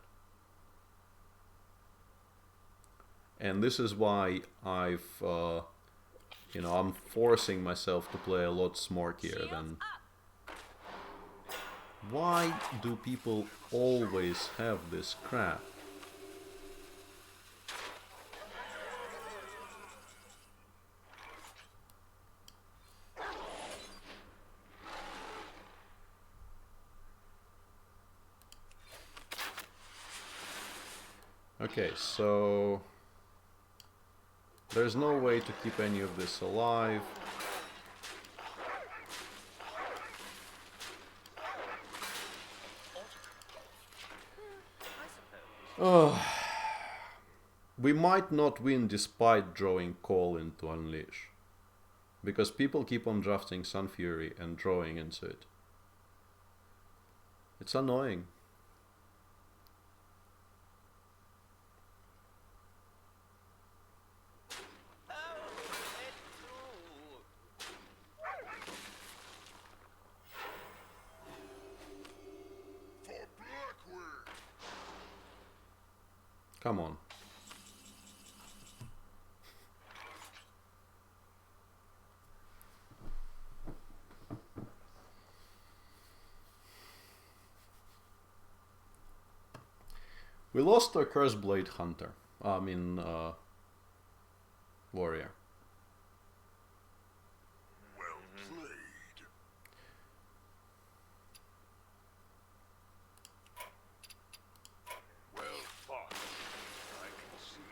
S1: And this is why I'm forcing myself to play a lot smarkier than... Why do people always have this crap? Okay, so there's no way to keep any of this alive. We might not win despite drawing Call into Unleash, because people keep on drafting Sun Fury and drawing into it. It's annoying. Come on. We lost our Curseblade Hunter. Warrior.
S2: Well played. Well fought. I concede.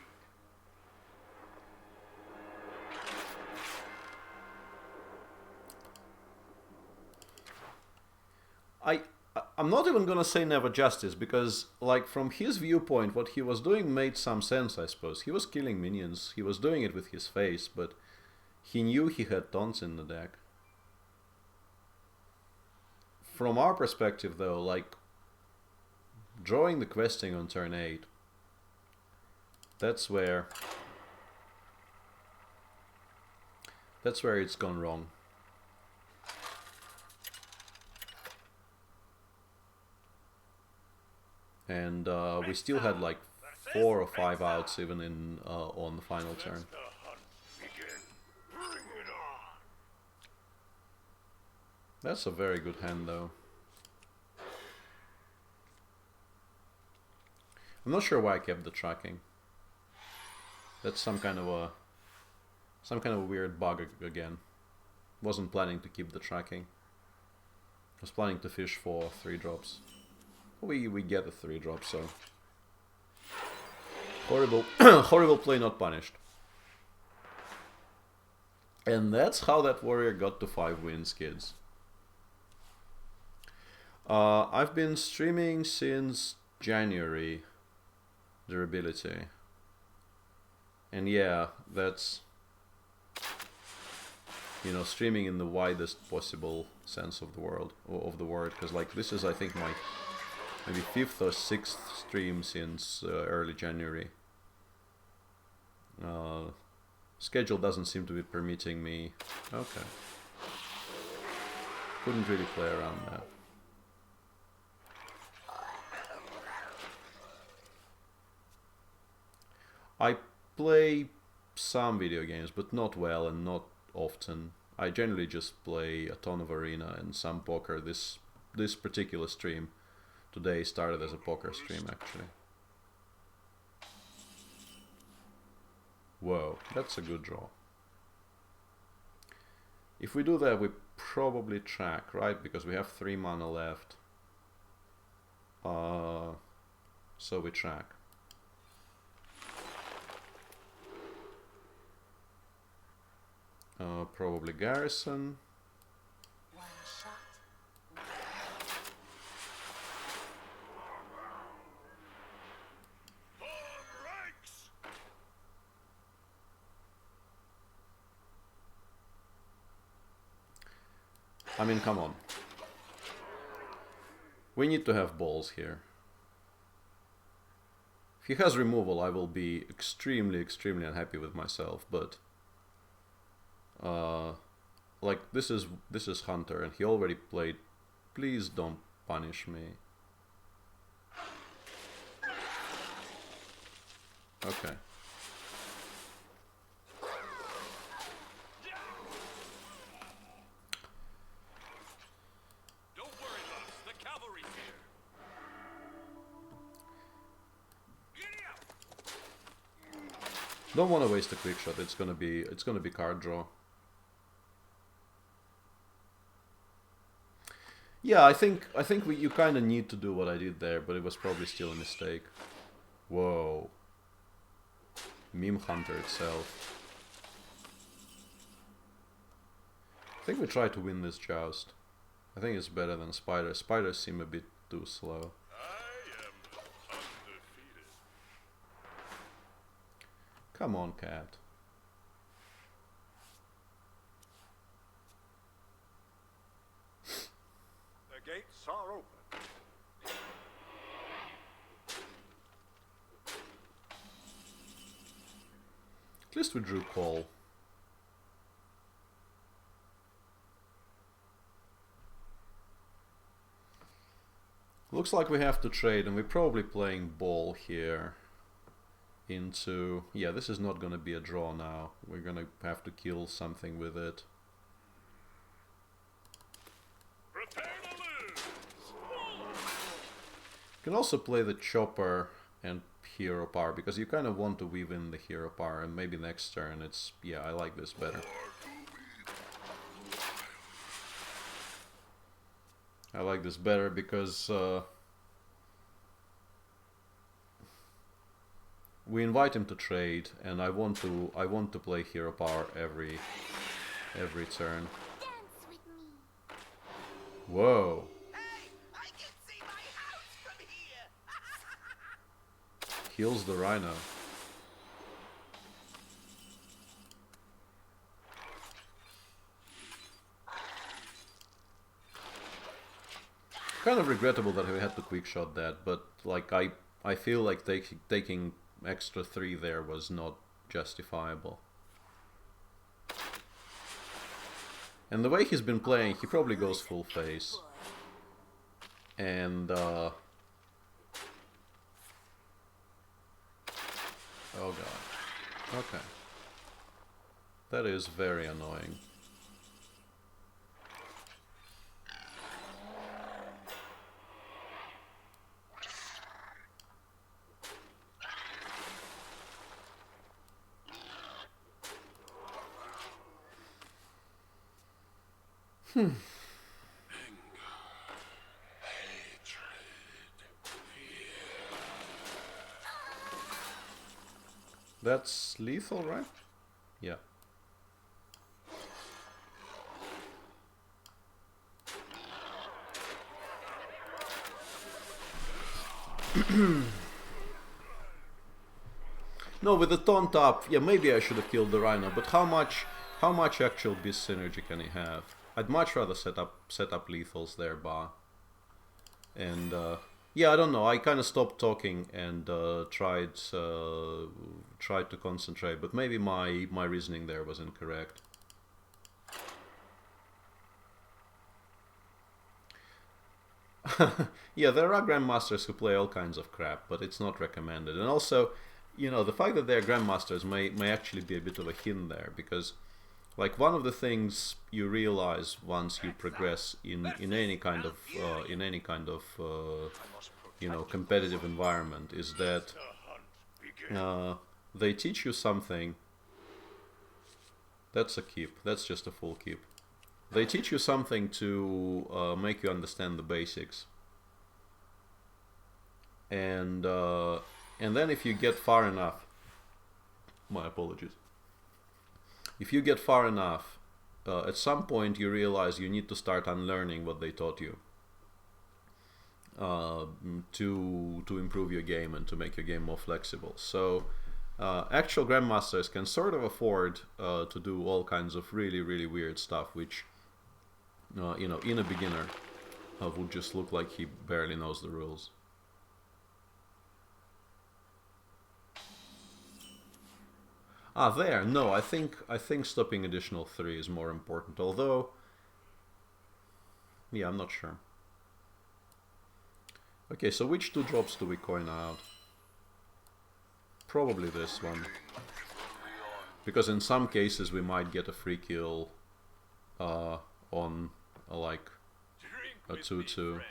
S1: I'm not even gonna say never justice, because, like, from his viewpoint, what he was doing made some sense, I suppose. He was killing minions, he was doing it with his face, but he knew he had taunts in the deck. From our perspective, though, like, drawing the questing on turn 8, that's where it's gone wrong. And we still had like 4 or 5 outs even in on the final turn.
S2: The hunt begin. Bring it on.
S1: That's a very good hand, though. I'm not sure why I kept the tracking. That's some kind of a weird bug again. Wasn't planning to keep the tracking. Was planning to fish for 3 drops. We get a 3 drop, so horrible horrible play, not punished. And that's how that warrior got to 5 wins, kids. I've been streaming since January, durability. And yeah, that's, you know, streaming in the widest possible sense of the word, because like this is, I think, my maybe 5th or 6th stream since early January. Schedule doesn't seem to be permitting me. Okay. Couldn't really play around that. I play some video games, but not well and not often. I generally just play a ton of Arena and some poker. This particular stream today started as a poker stream, actually. Whoa, that's a good draw. If we do that, we probably track, right? Because we have 3 mana left. So we track. Probably garrison.
S3: One shot.
S2: Form ranks!
S1: I mean, come on. We need to have balls here. If he has removal, I will be extremely, extremely unhappy with myself, but... like, this is Hunter, and he already played... Please don't punish me. Okay.
S6: Don't worry, loves. The cavalry's here. Giddy up!
S1: Don't want to waste a quick shot. It's gonna be card draw. Yeah, I think you kind of need to do what I did there, but it was probably still a mistake. Whoa. Meme Hunter itself. I think we try to win this joust. I think it's better than Spider. Spiders seem a bit too slow.
S2: I am undefeated.
S1: Come on, cat.
S2: The gates are open.
S1: At least we drew call. Looks like we have to trade, and we're probably playing ball here into... Yeah, this is not gonna be a draw now. We're gonna have to kill something with it.
S2: Prepare to lose!
S1: You can also play the chopper and hero power, because you kind of want to weave in the hero power, and maybe next turn it's... Yeah, I like this better. I like this better because we invite him to trade, and I want to play hero power every turn.
S3: Dance with me.
S1: Whoa!
S3: Hey, I can see my house from here.
S1: Kills the rhino. Kind of regrettable that we had to quick shot that, but like I feel like taking extra 3 there was not justifiable. And the way he's been playing, he probably goes full face. And oh god. Okay. That is very annoying. That's lethal, right? Yeah. No, with the taunt up, yeah, maybe I should have killed the rhino, but how much actual beast synergy can he have? I'd much rather set up lethals there, Ba. And yeah, I don't know. I kind of stopped talking and tried to concentrate, but maybe my reasoning there was incorrect. Yeah, there are grandmasters who play all kinds of crap, but it's not recommended. And also, you know, the fact that they're grandmasters may actually be a bit of a hint there, because like one of the things you realize once you progress in any kind of you know, competitive environment is that they teach you something. That's a keep. That's just a full keep. They teach you something to make you understand the basics. And then if you get far enough, my apologies. if you get far enough, at some point you realize you need to start unlearning what they taught you to improve your game and to make your game more flexible. So actual grandmasters can sort of afford to do all kinds of really, really weird stuff, which you know, in a beginner would just look like he barely knows the rules. Ah, there. No, I think stopping additional 3 is more important. Although, yeah, I'm not sure. Okay, so which 2 drops do we coin out? Probably this one, because in some cases we might get a free kill on like a 2/2.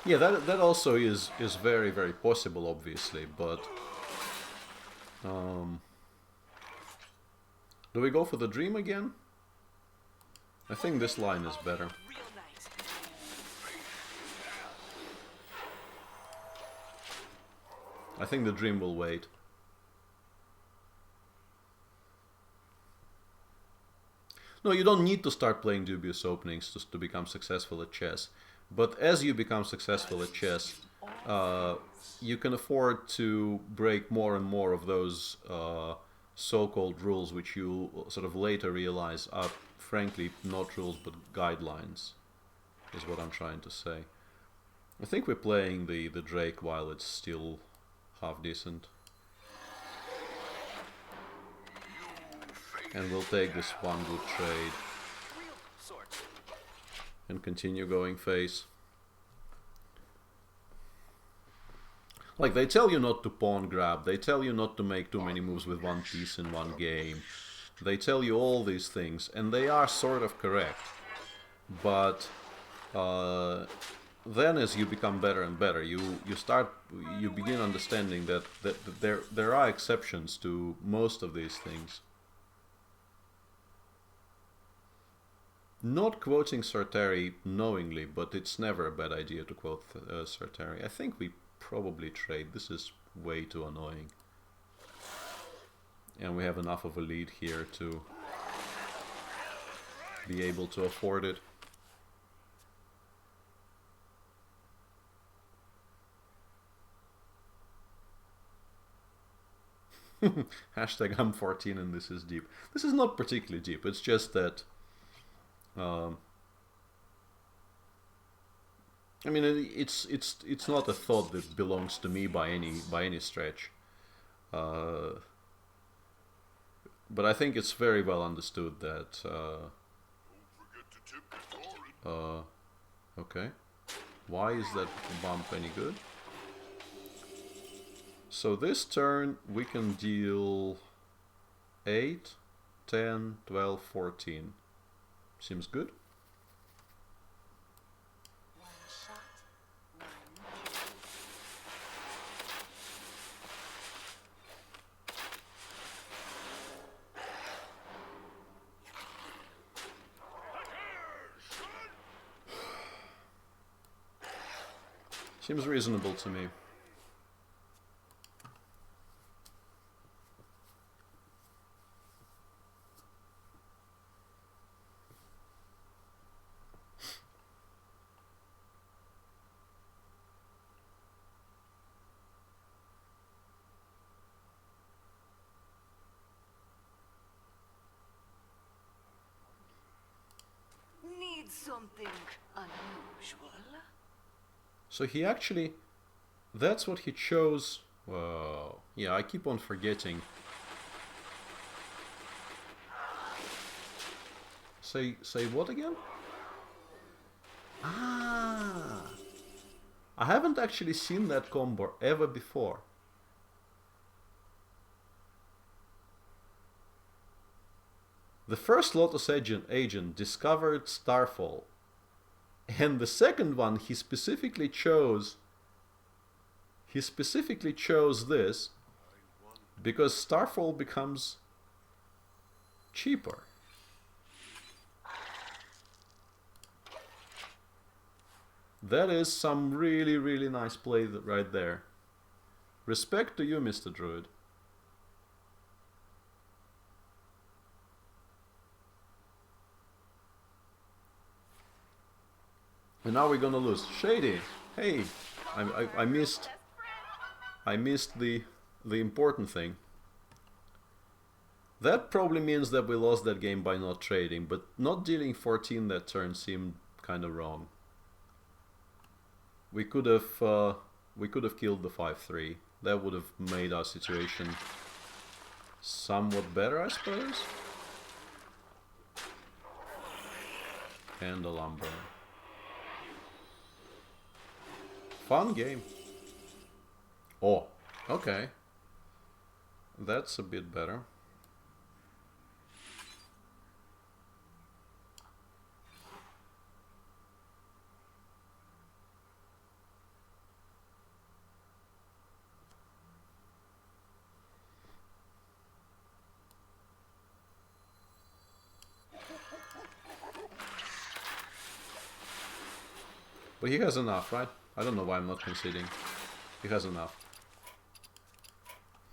S1: Yeah, that also is very, very possible, obviously, but do we go for the dream again? I think this line is better. I think the dream will wait. No, you don't need to start playing dubious openings to become successful at chess. But as you become successful at chess, you can afford to break more and more of those so-called rules, which you sort of later realize are, frankly, not rules but guidelines, is what I'm trying to say. I think we're playing the Drake while it's still half decent. And we'll take this one good trade and continue going face. Like, they tell you not to pawn grab, they tell you not to make too many moves with one piece in one game. They tell you all these things, and they are sort of correct. But then as you become better and better, you begin understanding that there are exceptions to most of these things. Not quoting Sartari knowingly, but it's never a bad idea to quote Sartari. I think we probably trade. This is way too annoying. And we have enough of a lead here to be able to afford it. Hashtag I'm 14 and this is deep. This is not particularly deep, it's just that I mean, it's not a thought that belongs to me by any stretch, but I think it's very well understood that. Okay, why is that bump any good? So this turn we can deal 8, 10, 12, 14. Seems good.
S3: One shot, one.
S1: Seems reasonable to me.
S4: Need something unusual?
S1: So he actually, that's what he chose. Whoa. Yeah, I keep on forgetting. Say what again? Ah, I haven't actually seen that combo ever before. The first Lotus agent discovered Starfall, and the second one he specifically chose this because Starfall becomes cheaper. That is some really, really nice play right there. Respect to you, Mr. Druid. And now we're gonna lose. Shady! Hey! I missed the important thing. That probably means that we lost that game by not trading, but not dealing 14 that turn seemed kind of wrong. We could have killed the 5-3. That would have made our situation somewhat better, I suppose. And the lumber. Fun game. Oh, okay. That's a bit better. But he has enough, right? I don't know why I'm not conceding. He has enough.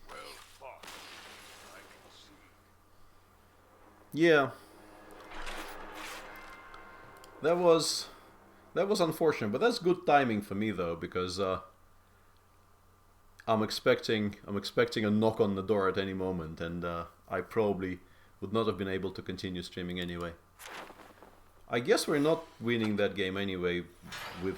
S2: Well fought. I can see.
S1: Yeah. That was unfortunate, but that's good timing for me though, because I'm expecting a knock on the door at any moment, and I probably would not have been able to continue streaming anyway. I guess we're not winning that game anyway with